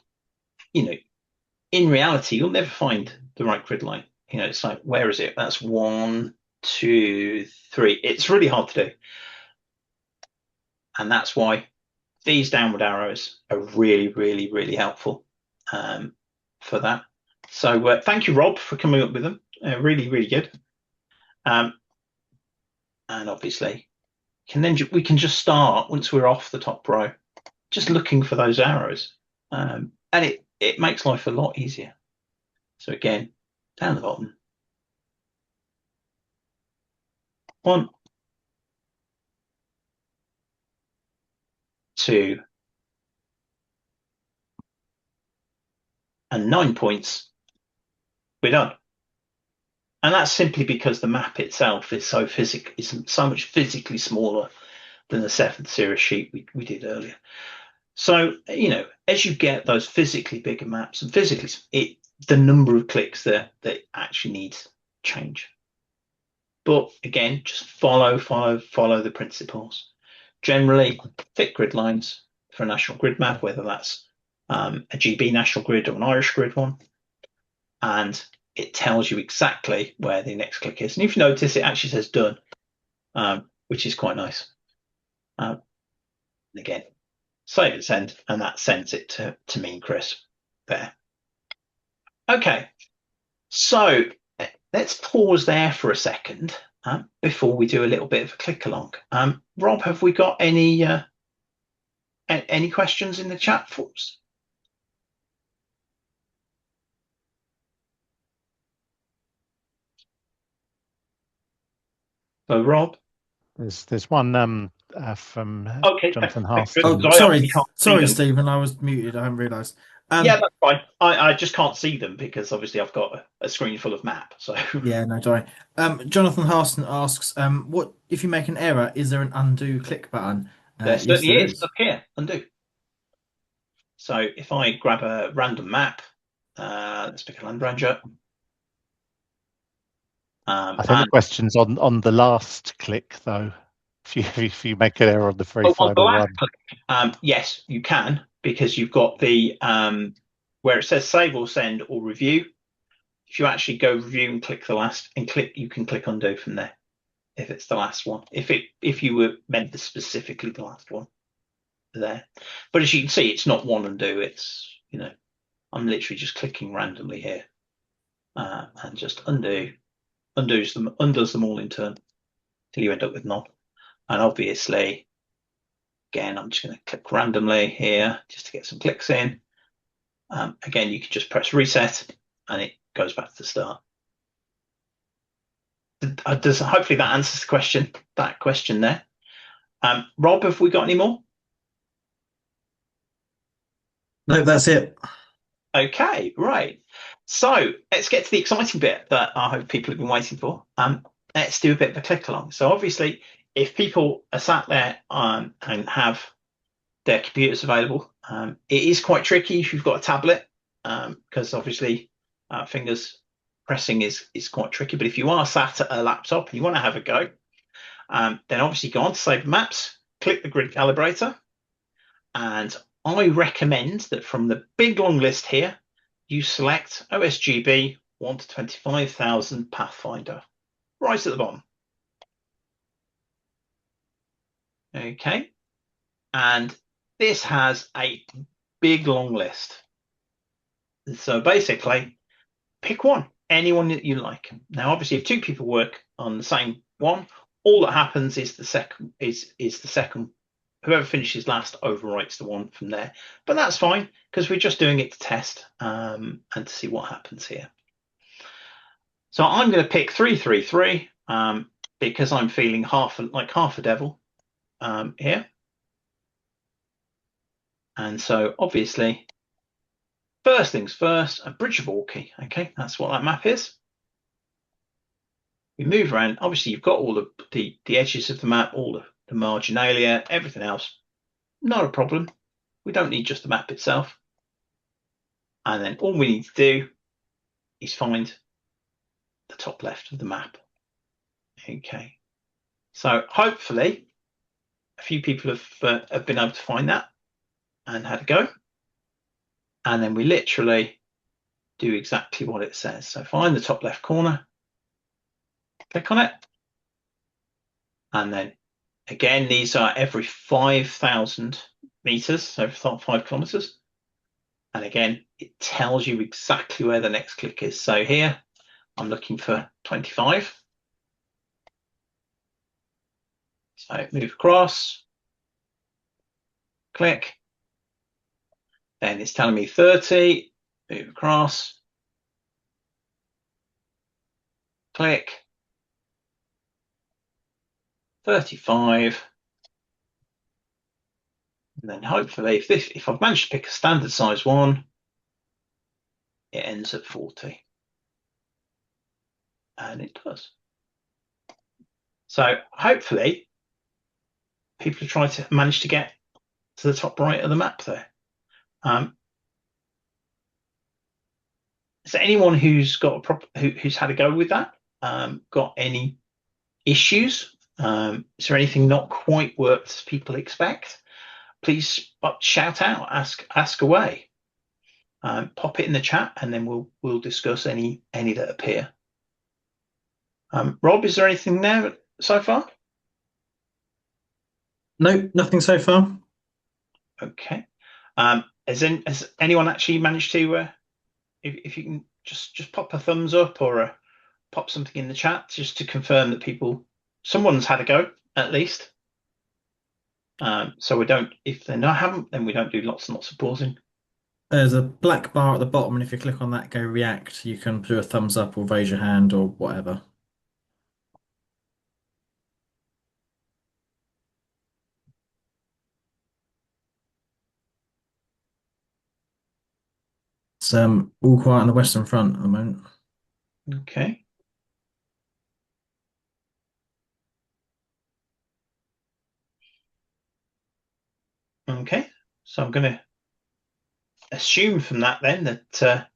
in reality, you'll never find the right grid line. It's like, where is it? That's 1, 2, 3. It's really hard to do. And that's why these downward arrows are really, really, really helpful for that. So thank you, Rob, for coming up with them. Really, really good. And obviously, we can just start once we're off the top row, just looking for those arrows. And it makes life a lot easier. So again, down the bottom. 1, 2, and 9 points. We're done. And that's simply because the map itself is so much physically smaller than the 7th series sheet we did earlier. So, as you get those physically bigger maps, and physically, the number of clicks that actually needs change. But again, just follow the principles. Generally, thick grid lines for a national grid map, whether that's a GB national grid or an Irish grid one, and it tells you exactly where the next click is. And if you notice, it actually says done, which is quite nice. And again, save and send, and that sends it to me and Chris there. Okay, so let's pause there for a second before we do a little bit of a click along. Rob, have we got any questions in the chat for us? So, Rob, there's one from Jonathan Haas. Oh, sorry, Stephen. I was muted. I haven't realised. Yeah, that's fine. I just can't see them because obviously I've got a screen full of map. So yeah, no, sorry. Jonathan Harston asks, "What if you make an error? Is there an undo click button?" There certainly is. Look here, undo. So if I grab a random map, let's pick a Land Ranger. I think the question's on the last click, though. If you make an error on the very final one. Yes, you can, because you've got the where it says save or send or review. If you actually go review and click the last and you can click undo from there if it's the last one. If you were meant to specifically the last one there. But as you can see, it's not one undo. It's I'm literally just clicking randomly here and just undoes them all in turn till you end up with none. And obviously, again, I'm just going to click randomly here just to get some clicks in. Again, you can just press reset and it goes back to the start. Hopefully that answers the question. That question there. Rob, have we got any more? No, that's it. Okay, right. So let's get to the exciting bit that I hope people have been waiting for. Let's do a bit of a click along. So obviously, if people are sat there and have their computers available, it is quite tricky if you've got a tablet, because obviously fingers pressing is quite tricky. But if you are sat at a laptop and you want to have a go, then obviously go on to SABRE Maps, click the grid calibrator, and I recommend that from the big long list here, you select OSGB 1 to 25,000 Pathfinder, right at the bottom. Okay, and this has a big long list. So basically, pick one, anyone that you like. Now, obviously, if two people work on the same one, all that happens is the second. Whoever finishes last overwrites the one from there. But that's fine, because we're just doing it to test and to see what happens here. So I'm going to pick 333 because I'm feeling half a devil here. And so obviously, first things first, a bridge of Orkney. Okay, that's what that map is. We move around. Obviously, you've got all the edges of the map, all the marginalia, everything else. Not a problem. We don't need just the map itself. And then all we need to do is find the top left of the map. Okay. So hopefully a few people have been able to find that and had a go. And then we literally do exactly what it says. So find the top left corner, click on it. And then again, these are every 5,000 meters, so 5 kilometers. And again, it tells you exactly where the next click is. So here, I'm looking for 25. So move across, click. Then it's telling me 30, move across, click, 35. And then hopefully, if I've managed to pick a standard size one, it ends at 40. And it does. So hopefully, people have tried to manage to get to the top right of the map there. Is there anyone who's got who's had a go with that? Got any issues? Is there anything not quite worked as people expect? Please shout out, ask away. Pop it in the chat, and then we'll discuss any that appear. Rob, is there anything there so far? No, nothing so far. Okay. Has anyone actually managed to? If you can just pop a thumbs up or pop something in the chat just to confirm that someone's had a go at least. So we don't, if they haven't, then we don't do lots and lots of pausing. There's a black bar at the bottom, and if you click on that, go react, you can do a thumbs up or raise your hand or whatever. It's all quiet on the Western Front at the moment. Okay. Okay. So I'm going to assume from that then that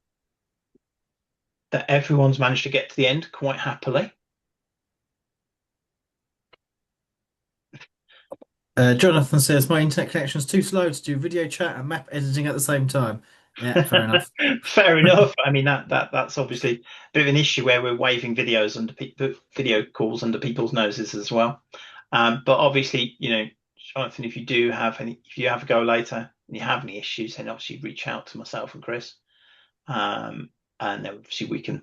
that everyone's managed to get to the end quite happily. Jonathan says my internet connection is too slow to do video chat and map editing at the same time. Yeah, fair enough. Fair enough. I mean that's obviously a bit of an issue where we're waving video calls under people's noses as well. But obviously, Jonathan, if you have a go later and you have any issues, then obviously reach out to myself and Chris, and then obviously we can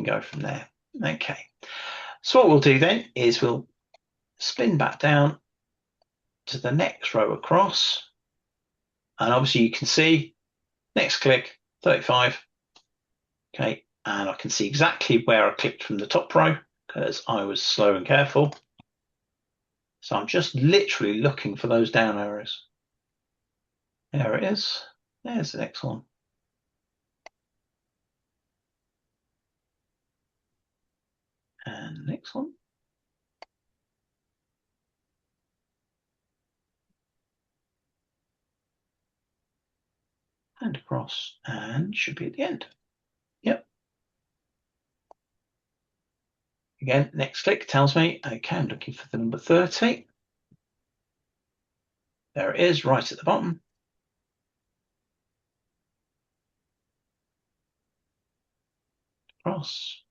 go from there. Okay. So what we'll do then is we'll spin back down to the next row across, and obviously you can see next click 35, Okay, and I can see exactly where I clicked from the top row because I was slow and careful. So I'm just literally looking for those down arrows. There it is. There's the next one. And the next one. And across, and should be at the end. Yep. Again, next click tells me, okay, I'm looking for the number 30. There it is, right at the bottom. Across.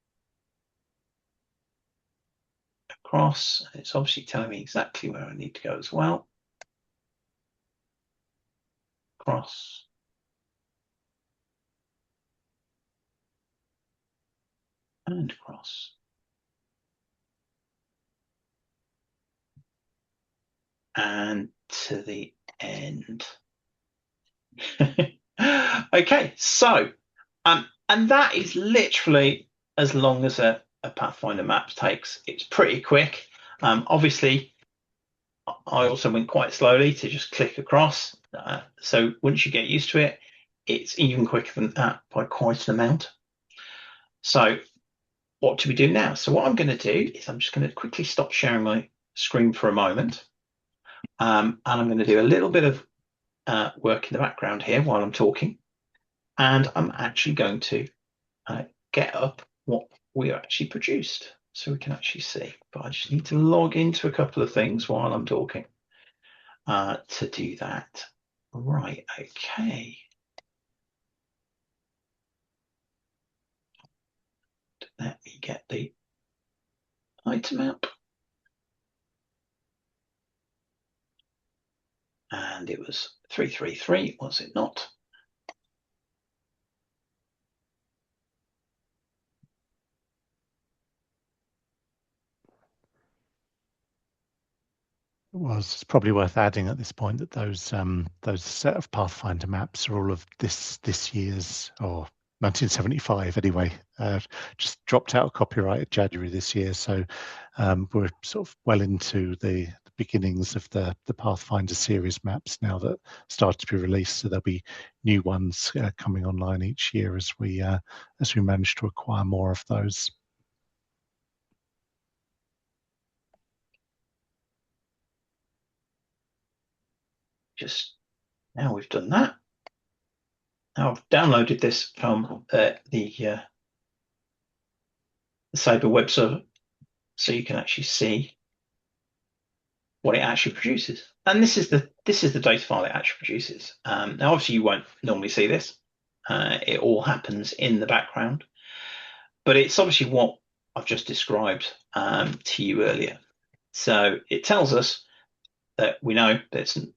Across. It's obviously telling me exactly where I need to go as well. Across. And across. And to the end. Okay, so and that is literally as long as a Pathfinder map takes. It's pretty quick. Obviously, I also went quite slowly to just click across. So once you get used to it, it's even quicker than that by quite an amount. So what do we do now? So what I'm going to do is I'm just going to quickly stop sharing my screen for a moment. And I'm going to do a little bit of work in the background here while I'm talking. And I'm actually going to get up what we actually produced so we can actually see. But I just need to log into a couple of things while I'm talking to do that. Right, okay. Let me get the item out. And it was 333, was it not? Well, it's probably worth adding at this point that those set of Pathfinder maps are all of this year's, or 1975 anyway. Just dropped out of copyright in January this year, so we're sort of well into the beginnings of the Pathfinder series maps now that started to be released. So there'll be new ones coming online each year as we manage to acquire more of those. Just now we've done that. Now I've downloaded this from the SABRE web server, so you can actually see what it actually produces. And this is the data file it actually produces. Now, obviously, you won't normally see this. It all happens in the background, but it's obviously what I've just described to you earlier. So it tells us that we know that it's an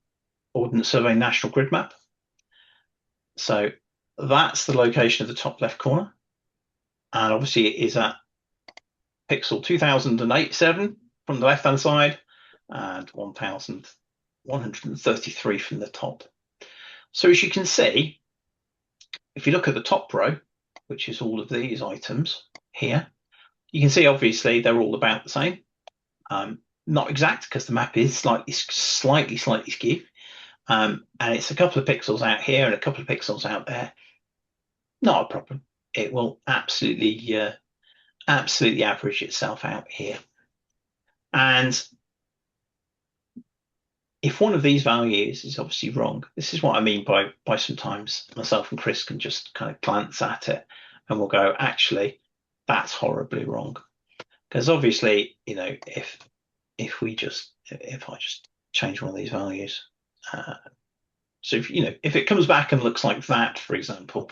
Ordnance Survey National Grid Map. So that's the location of the top left corner. And obviously it is at pixel 2087 from the left-hand side and 1133 from the top. So as you can see, if you look at the top row, which is all of these items here, you can see obviously they're all about the same. Not exact because the map is slightly skewed. And it's a couple of pixels out here and a couple of pixels out there. Not a problem. It will absolutely average itself out here. And if one of these values is obviously wrong, this is what I mean by sometimes myself and Chris can just kind of glance at it and we'll go, actually, that's horribly wrong. Because obviously, you know, if I just change one of these values, so if it comes back and looks like that, for example,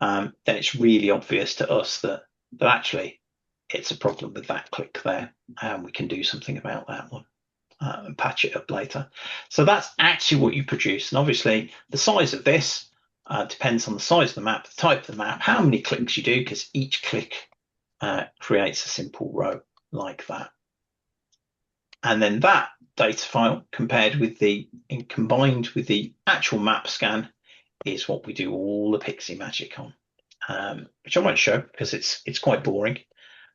then it's really obvious to us that actually it's a problem with that click there, and we can do something about that one and patch it up later. So that's actually what you produce, and obviously the size of this depends on the size of the map, the type of the map, how many clicks you do, because each click creates a simple row like that. And then that data file combined with the actual map scan is what we do all the pixie magic on. which I won't show because it's quite boring.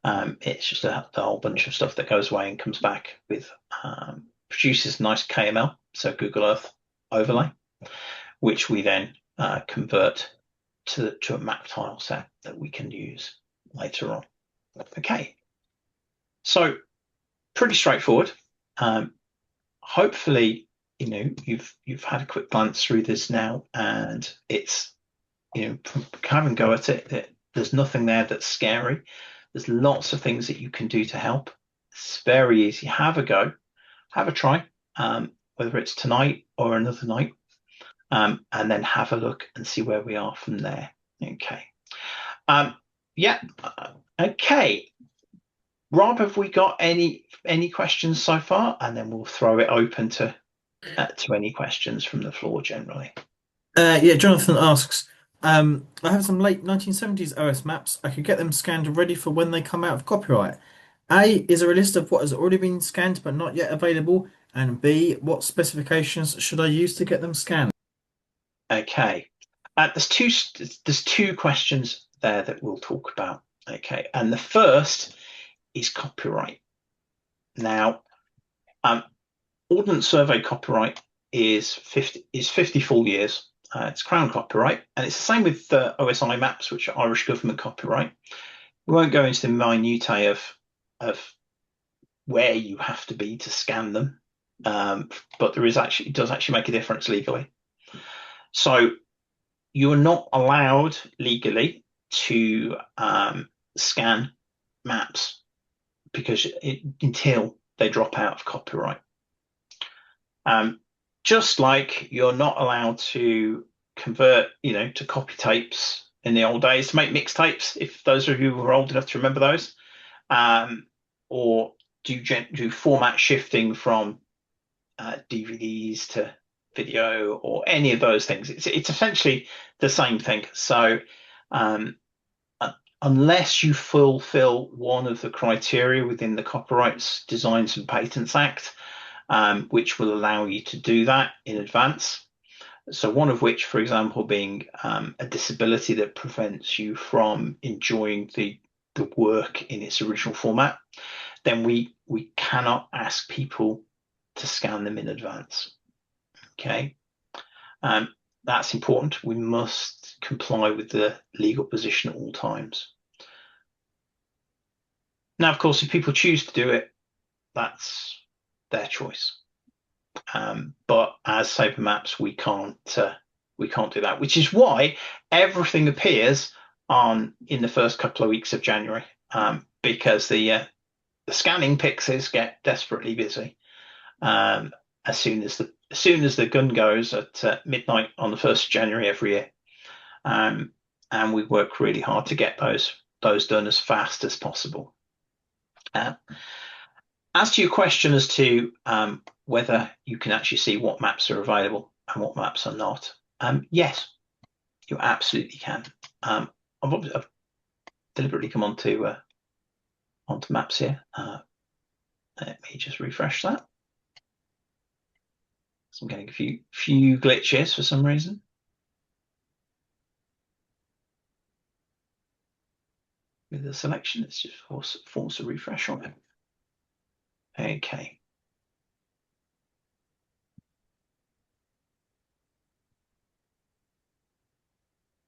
It's just a whole bunch of stuff that goes away and comes back with produces nice KML, so Google Earth overlay, which we then convert to a map tile set that we can use later on. Okay, so pretty straightforward. Hopefully, you've had a quick glance through this now, and it's have a go at it. There's nothing there that's scary. There's lots of things that you can do to help. It's very easy. Have a go, have a try, whether it's tonight or another night, and then have a look and see where we are from there. Okay. Yeah. Okay. Rob, have we got any questions so far? And then we'll throw it open to any questions from the floor generally. Yeah, Jonathan asks, I have some late 1970s OS maps. I could get them scanned and ready for when they come out of copyright. A, is there a list of what has already been scanned but not yet available? And B, what specifications should I use to get them scanned? Okay. There's two questions there that we'll talk about. Okay. And the first is copyright. Now, Ordnance Survey copyright is 50 full years. It's Crown copyright, and it's the same with the OSI maps, which are Irish government copyright. We won't go into the minutiae of where you have to be to scan them, but it does actually make a difference legally. So you are not allowed legally to scan maps until they drop out of copyright. Just like you're not allowed to convert, to copy tapes in the old days to make mixtapes, if those of you who are old enough to remember those, or do format shifting from DVDs to video or any of those things. It's essentially the same thing. So unless you fulfill one of the criteria within the Copyrights, Designs and Patents Act, which will allow you to do that in advance. So one of which, for example, being a disability that prevents you from enjoying the work in its original format, then we cannot ask people to scan them in advance. Okay, that's important. We must comply with the legal position at all times. Now, of course, if people choose to do it, that's their choice. But as SABRE Maps, we can't do that, which is why everything appears in the first couple of weeks of January, because the scanning pixies get desperately busy as soon as the gun goes at midnight on the 1st of January every year, and we work really hard to get those done as fast as possible. As to your question as to whether you can actually see what maps are available and what maps are not, yes, you absolutely can. I've deliberately come onto maps here. Let me just refresh that. So I'm getting a few glitches for some reason. With the selection, it's just force a refresh on it. Okay.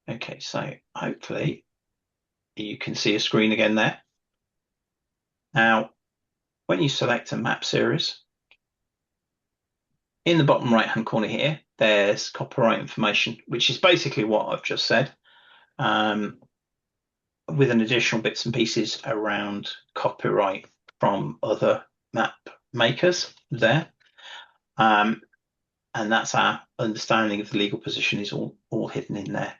Okay, so hopefully you can see a screen again there. Now, when you select a map series, in the bottom right-hand corner here, there's copyright information, which is basically what I've just said, with an additional bits and pieces around copyright from other map makers there. And that's our understanding of the legal position is all hidden in there.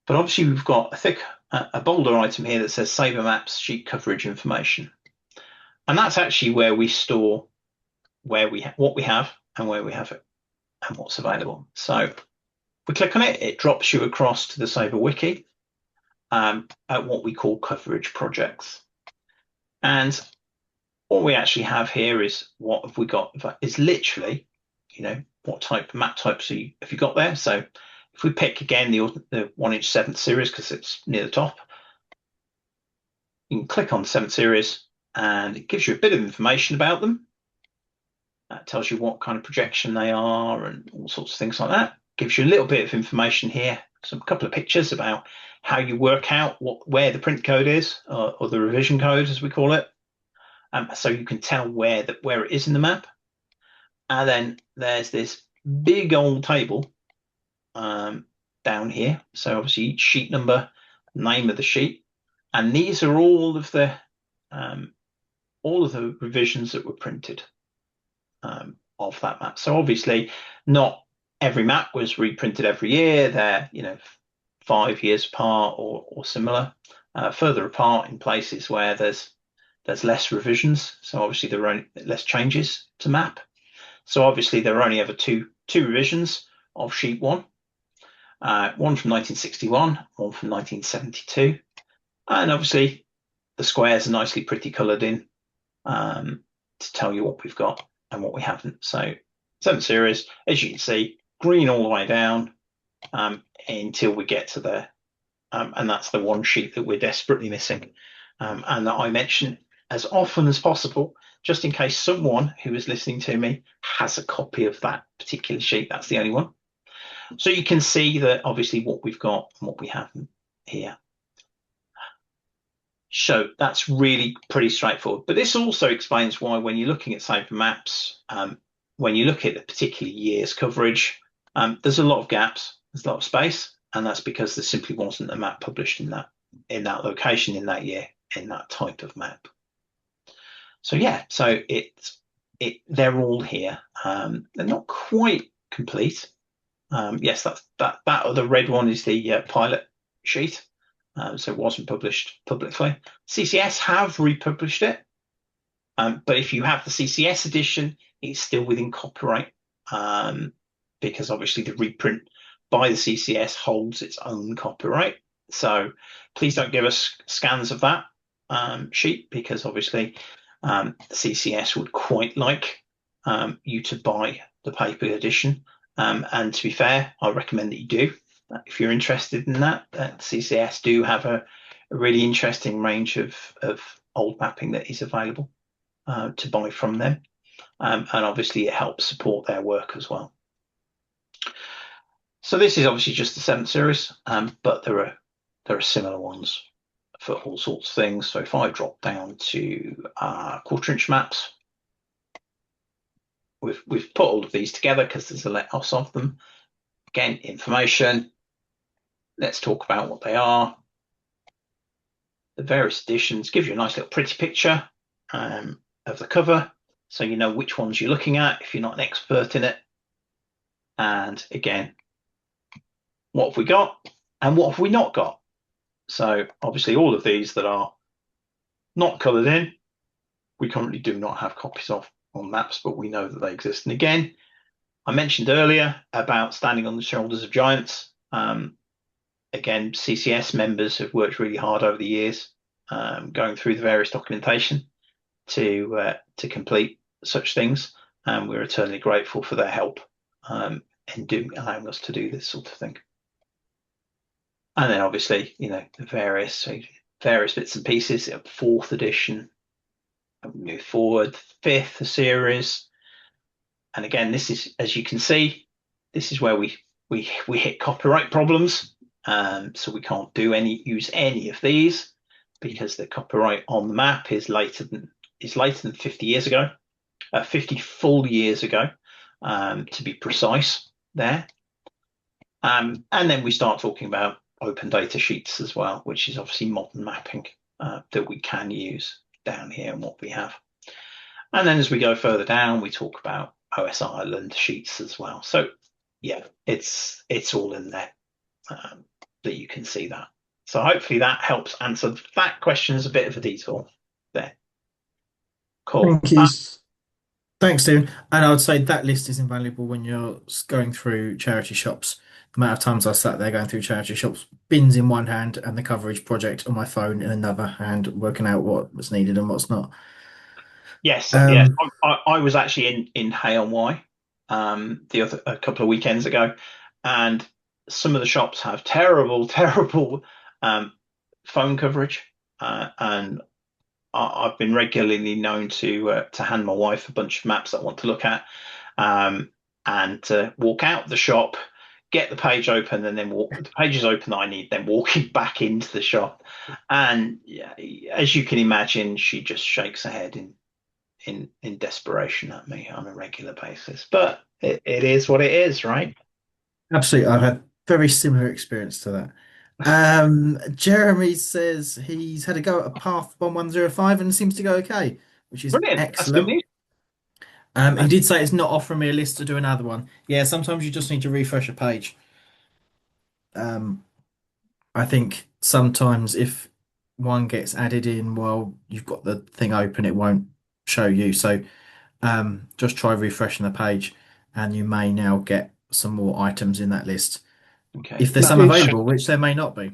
But obviously we've got a bolder item here that says SABRE Maps sheet coverage information. And that's actually where we store what we have and where we have it and what's available. So if we click on it, it drops you across to the SABRE wiki at what we call coverage projects. And what we actually have here is what have we got is literally, what type of map types have you got there. So if If we pick again the 1" 7th series because it's near the top, you can click on the 7th series and it gives you a bit of information about them. It tells you what kind of projection they are and all sorts of things like that. Gives you a little bit of information here, a couple of pictures about how you work out where the print code is, or the revision code as we call it. So you can tell where it is in the map. And then there's this big old table down here. So obviously each sheet number, name of the sheet, and these are all of the revisions that were printed of that map. So obviously not every map was reprinted every year. They're 5 years apart or similar, further apart in places where there's less revisions. So obviously there are less changes to map. So obviously there are only ever two revisions of sheet one. One from 1961, one from 1972, and obviously the squares are nicely pretty coloured in to tell you what we've got and what we haven't. So 7th series, as you can see, green all the way down until we get to there, and that's the one sheet that we're desperately missing, and that I mention as often as possible, just in case someone who is listening to me has a copy of that particular sheet. That's the only one. So you can see that obviously what we've got and what we haven't here. So that's really pretty straightforward. But this also explains why when you're looking at SABRE Maps, when you look at the particular year's coverage, there's a lot of gaps, there's a lot of space, and that's because there simply wasn't a map published in that location, in that year, in that type of map. So yeah, so they're all here. They're not quite complete. Yes, that other red one is the pilot sheet, so it wasn't published publicly. CCS have republished it, but if you have the CCS edition, it's still within copyright, because obviously the reprint by the CCS holds its own copyright. So please don't give us scans of that sheet, because obviously CCS would quite like you to buy the paper edition. And to be fair, I recommend that you do. If you're interested in that, CCS do have a really interesting range of old mapping that is available to buy from them. And obviously it helps support their work as well. So this is obviously just the 7th series, but there are similar ones for all sorts of things. So if I drop down to 1/4 inch maps, we've put all of these together because there's a lot of them. Again, information. Let's talk about what they are. The various editions give you a nice little pretty picture of the cover, so you know which ones you're looking at if you're not an expert in it. And again, what have we got and what have we not got? So obviously all of these that are not coloured in, we currently do not have copies of on maps, but we know that they exist. And again, I mentioned earlier about standing on the shoulders of giants. Again, CCS members have worked really hard over the years, going through the various documentation to complete such things, and we're eternally grateful for their help in allowing us to do this sort of thing. And then obviously, the various bits and pieces. 4th edition, move forward, 5th series, and again, this is, as you can see, this is where we hit copyright problems. So we can't use any of these because the copyright on the map is later than 50 years ago, 50 full years ago, to be precise there. And then we start talking about open data sheets as well, which is obviously modern mapping that we can use down here and what we have. And then as we go further down, we talk about OS Ireland sheets as well. So yeah, it's all in there. That you can see that. So hopefully that helps answer that question. Is a bit of a detour there. Cool. Thank you. Thanks, Stephen. And I would say that list is invaluable when you're going through charity shops. The amount of times I sat there going through charity shops, bins in one hand and the coverage project on my phone in another hand, working out what was needed and what's not. Yes, yeah. I was actually in Hay on Wye a couple of weekends ago, and some of the shops have terrible, terrible phone coverage, and I've been regularly known to hand my wife a bunch of maps that I want to look at, and walk out the shop, get the page open, and then the page is open that I need, then walking back into the shop. And yeah, as you can imagine, she just shakes her head in desperation at me on a regular basis. But it is what it is, right? Absolutely. I've had very similar experience to that. Jeremy says he's had a go at a path 1105 and seems to go okay, which is Brilliant. That's good excellent. news. He did say it's not offering me a list to do another one. Yeah, sometimes you just need to refresh a page. I think sometimes if one gets added in while you've got the thing open, it won't show you. So just try refreshing the page, and you may now get some more items in that list. Okay. If there's some available, which there may not be.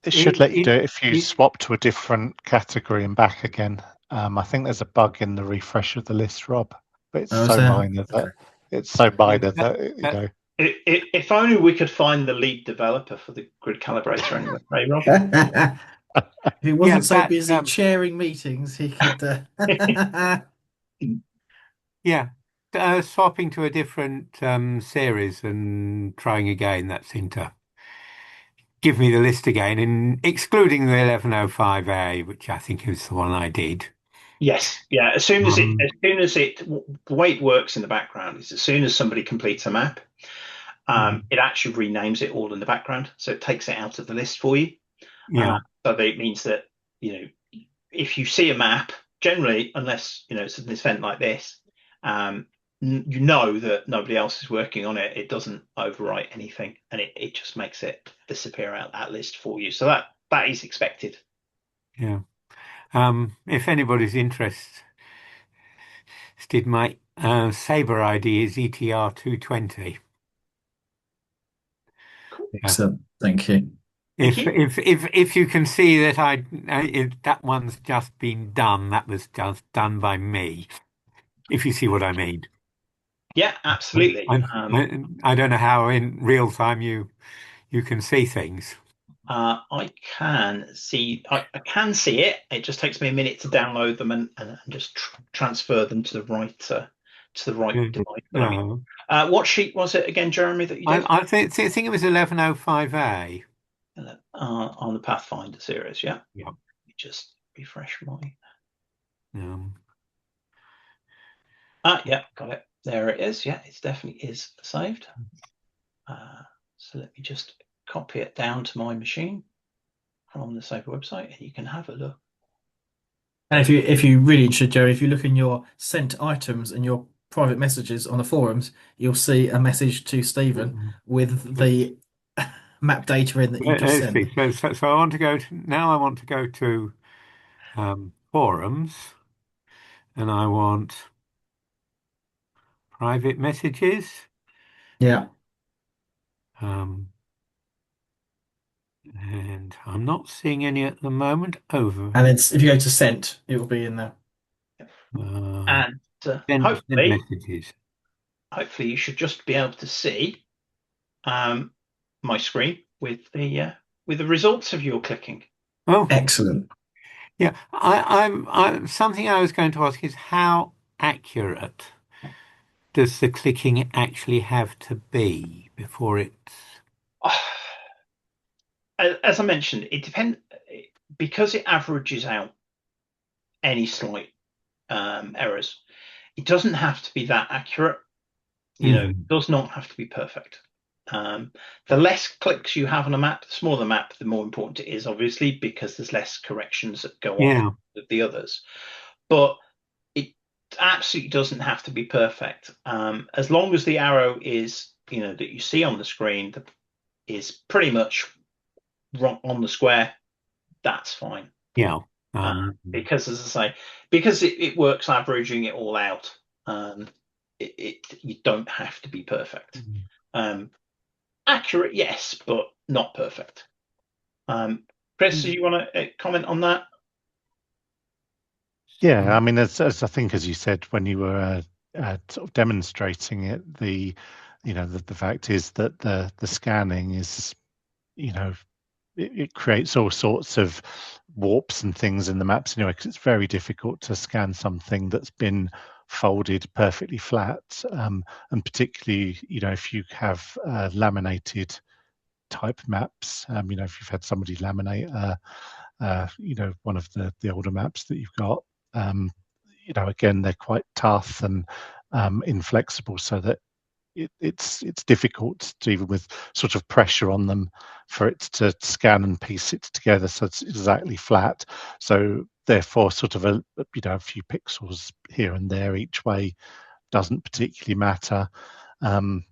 It should let you do it if you swap to a different category and back again. I think there's a bug in the refresh of the list, Rob, but it's so minor that If only we could find the lead developer for the grid calibrator anyway, right, Rob? If he wasn't so busy chairing meetings, he could. Swapping to a different series and trying again. That seemed to give me the list again, and excluding the 1105A, which I think is the one I did. Yes, yeah. As soon as the way it works in the background is, as soon as somebody completes a map, it actually renames it all in the background, so it takes it out of the list for you. Yeah. So it means that if you see a map, generally, unless it's an event like this, you know that nobody else is working on it. It doesn't overwrite anything, and it just makes it disappear out that list for you. So that is expected. Yeah. If anybody's interested, my SABRE ID is ETR 220. Cool. Excellent, thank you. If you can see that that one's just been done, that was just done by me. If you see what I mean. Yeah, absolutely. I don't know how in real time you can see things. I can see it. It just takes me a minute to download them and just transfer them to the right device. What sheet was it again, Jeremy, that you did? I think it was 1105A. On the Pathfinder series, yeah. Yeah. Let me just refresh my. Yeah, got it. There it is. Yeah, it definitely is saved. So let me just copy it down to my machine from the SABRE website, and you can have a look. And if you really interested, Jerry, if you look in your sent items and your private messages on the forums, you'll see a message to Stephen with the map data in that you just sent. So I want to go I want to go to forums, and I want private messages. Yeah. And I'm not seeing any at the moment. Over. And then if you go to sent, it will be in there. And hopefully you should just be able to see my screen with the results of your clicking. Oh, excellent. Yeah, I'm something I was going to ask is how accurate does the clicking actually have to be before it's? As I mentioned, it depends, because it averages out any slight errors. It doesn't have to be that accurate. It does not have to be perfect. The less clicks you have on a map, the smaller the map, the more important it is, obviously, because there's less corrections that go on with the others. But it absolutely doesn't have to be perfect. As long as the arrow is, that you see on the screen is pretty much on the square, that's fine. Yeah. Because, as I say, because it works averaging it all out, you don't have to be perfect. Accurate, yes, but not perfect. Chris, do you want to comment on that? Yeah, I mean, as I think, as you said when you were sort of demonstrating it, the the fact is that the scanning is, it creates all sorts of warps and things in the maps anyway, because it's very difficult to scan something that's been folded perfectly flat, and particularly if you have laminated type maps, if you've had somebody laminate one of the older maps that you've got, again, they're quite tough and inflexible, so that it's difficult to, even with sort of pressure on them, for it to scan and piece it together so it's exactly flat. So therefore, sort of a few pixels here and there each way doesn't particularly matter. And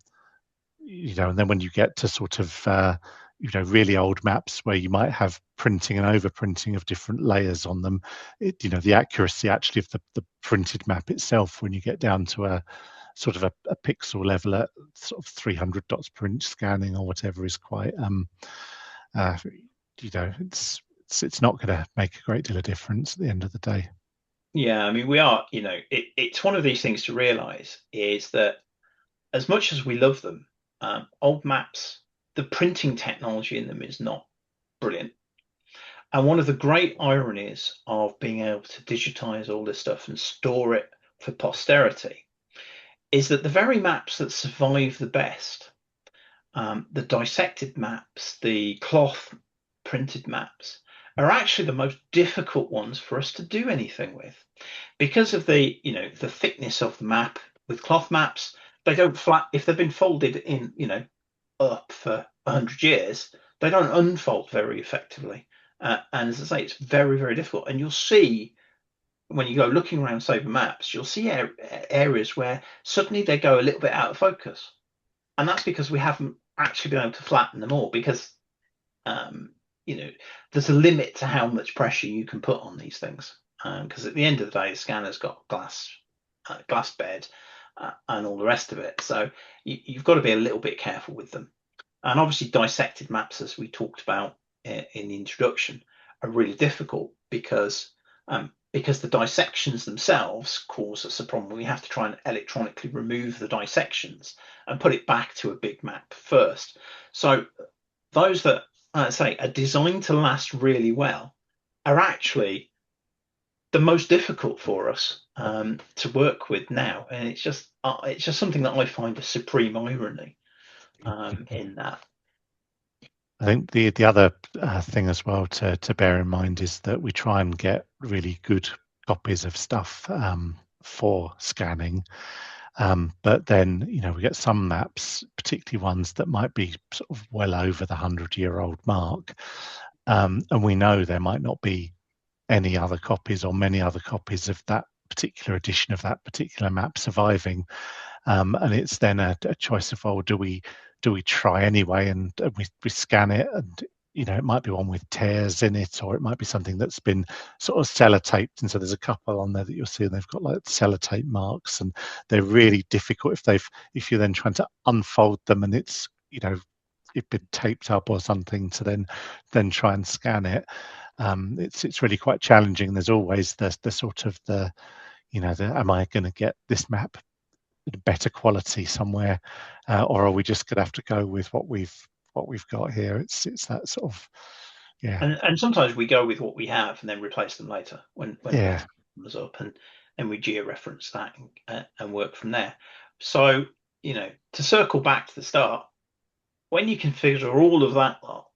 then when you get to sort of really old maps where you might have printing and overprinting of different layers on them, the accuracy actually of the printed map itself, when you get down to a sort of a pixel level at sort of 300 dots per inch scanning or whatever, is quite it's not going to make a great deal of difference at the end of the day. Yeah, I mean, we are, it's one of these things to realize, is that as much as we love them, old maps, the printing technology in them is not brilliant. And one of the great ironies of being able to digitize all this stuff and store it for posterity is that the very maps that survive the best, the dissected maps, the cloth printed maps, are actually the most difficult ones for us to do anything with, because of the thickness of the map. With cloth maps, they don't flat, if they've been folded in up for 100 years, they don't unfold very effectively, and as I say, it's very, very difficult. And you'll see, when you go looking around SABRE Maps, you'll see areas where suddenly they go a little bit out of focus, and that's because we haven't actually been able to flatten them all, because there's a limit to how much pressure you can put on these things, because at the end of the day, the scanner's got glass bed and all the rest of it, so you've got to be a little bit careful with them. And obviously dissected maps, as we talked about in the introduction, are really difficult because the dissections themselves cause us a problem. We have to try and electronically remove the dissections and put it back to a big map first. So those that say are designed to last really well are actually the most difficult for us to work with now, and it's just something that I find a supreme irony in that. I think the other thing as well to bear in mind is that we try and get really good copies of stuff for scanning, but then we get some maps, particularly ones that might be sort of well over the 100-year-old mark, and we know there might not be any other copies or many other copies of that particular edition of that particular map surviving, and it's then a choice of, do we try anyway, and we scan it, and it might be one with tears in it, or it might be something that's been sort of sellotaped, and so there's a couple on there that you'll see, and they've got like sellotape marks, and they're really difficult if you're then trying to unfold them, and it's been taped up or something, to then try and scan it. It's really quite challenging. And there's always the sort of am I going to get this map better quality somewhere, or are we just going to have to go with what we've got here? It's that sort of, yeah. And sometimes we go with what we have and then replace them later when yeah comes up, and we georeference that and work from there. So to circle back to the start, when you configure all of that lot,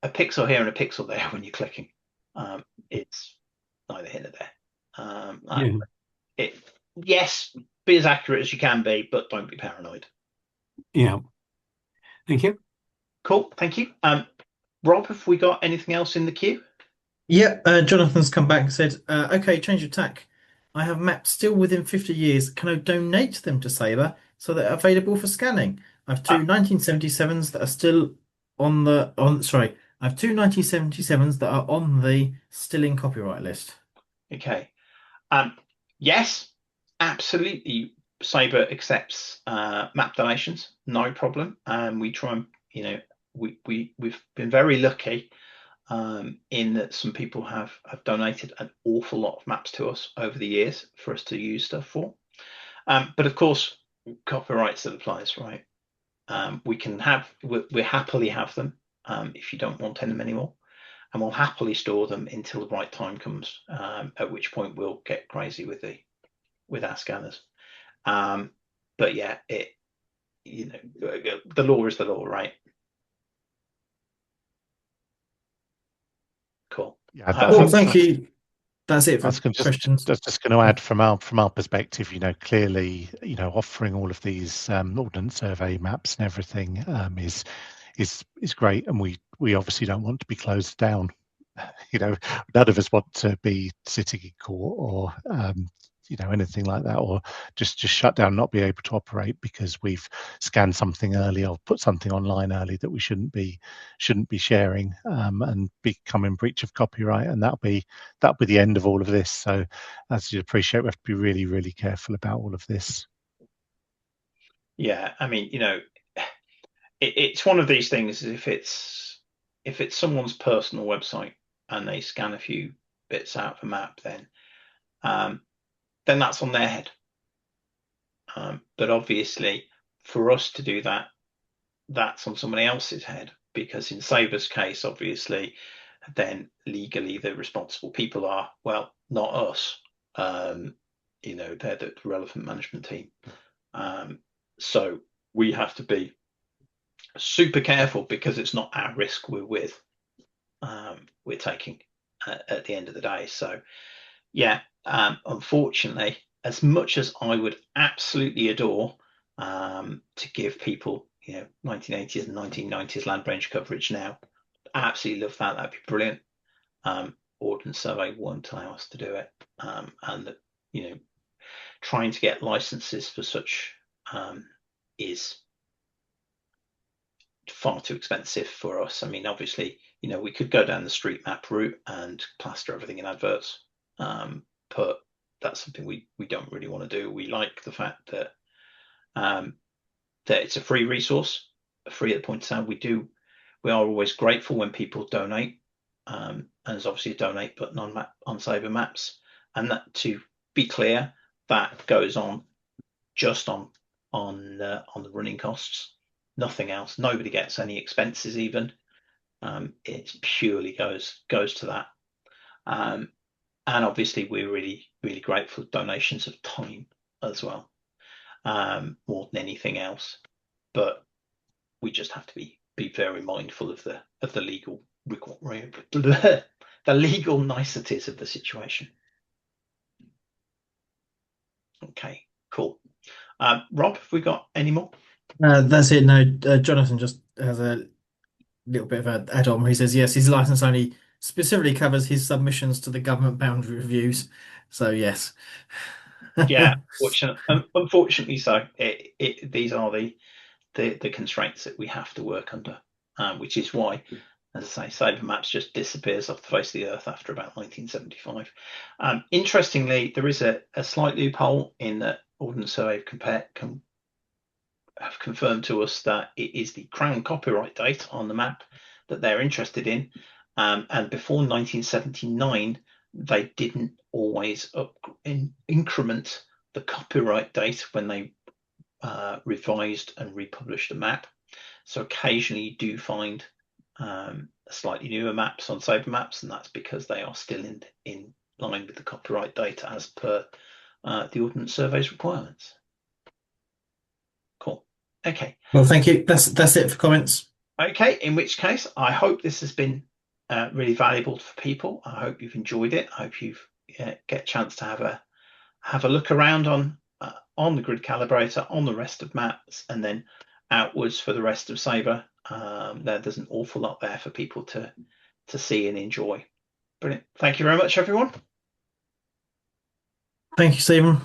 a pixel here and a pixel there when you're clicking, it's neither here nor there. Yes, be as accurate as you can be, but don't be paranoid. Yeah. Thank you. Cool. Thank you. Rob, have we got anything else in the queue? Yeah, Jonathan's come back and said, okay, change of tack. I have maps still within 50 years. Can I donate them to SABRE so they're available for scanning? I have two 1977s that are still on the I have two 1977s that are on the still in copyright list. Okay. Yes, absolutely. SABRE accepts map donations, no problem. We try and we've been very lucky in that some people have donated an awful lot of maps to us over the years for us to use stuff for. But of course, copyright still applies, right? we happily have them if you don't want them anymore, and we'll happily store them until the right time comes, at which point we'll get crazy with our scanners. But yeah, the law is the law, right? Cool. Yeah, Cool, thank you. That's it I for was questions. just going to add from our perspective, clearly, offering all of these ordnance survey maps and everything is great, and we obviously don't want to be closed down. None of us want to be sitting in court or anything like that, or just shut down, not be able to operate because we've scanned something early or put something online early that we shouldn't be sharing, and become in breach of copyright, and that'll be the end of all of this. So, as you'd appreciate, we have to be really, really careful about all of this. Yeah, I mean, it's one of these things. If it's someone's personal website and they scan a few bits out of a map, then that's on their head. But obviously, for us to do that, that's on somebody else's head, because in SABRE's case, obviously, then legally the responsible people are, well, not us. They're the relevant management team. So we have to be super careful, because it's not our risk we're taking at the end of the day. So yeah, unfortunately, as much as I would absolutely adore to give people 1980s and 1990s land range coverage now, absolutely love that. That'd be brilliant. Ordnance Survey won't allow us to do it, and trying to get licenses for such is far too expensive for us. I mean, obviously, we could go down the street map route and plaster everything in adverts, but that's something we don't really want to do. We like the fact that it's a free resource, free at the point of sale. We are always grateful when people donate, and there's obviously a donate button on SABRE Maps, and that, to be clear, that goes on just on the running costs, nothing else. Nobody gets any expenses even. It purely goes to that. And obviously we're really, really grateful for donations of time as well, more than anything else. But we just have to be very mindful of the legal the legal niceties of the situation. Okay, cool. Rob, have we got any more? That's it. No, Jonathan just has a little bit of an add-on where he says, yes, his license only specifically covers his submissions to the government boundary reviews. So, yes. Yeah, unfortunately so. These are the constraints that we have to work under, which is why, as I say, SABRE Maps just disappears off the face of the earth after about 1975. Interestingly, there is a slight loophole in that Ordnance Survey have confirmed to us that it is the Crown copyright date on the map that they're interested in, and before 1979 they didn't always increment the copyright date when they revised and republished the map. So occasionally you do find slightly newer maps on SABRE Maps, and that's because they are still in line with the copyright date as per the Ordnance Survey's requirements. Cool. Okay. Well, thank you. That's it for comments. Okay, in which case, I hope this has been really valuable for people. I hope you've enjoyed it. I hope you've get a chance to have a look around on the Grid Calibrator, on the rest of maps, and then outwards for the rest of SABRE. There's an awful lot there for people to see and enjoy. Brilliant. Thank you very much, everyone. Thank you, Stephen.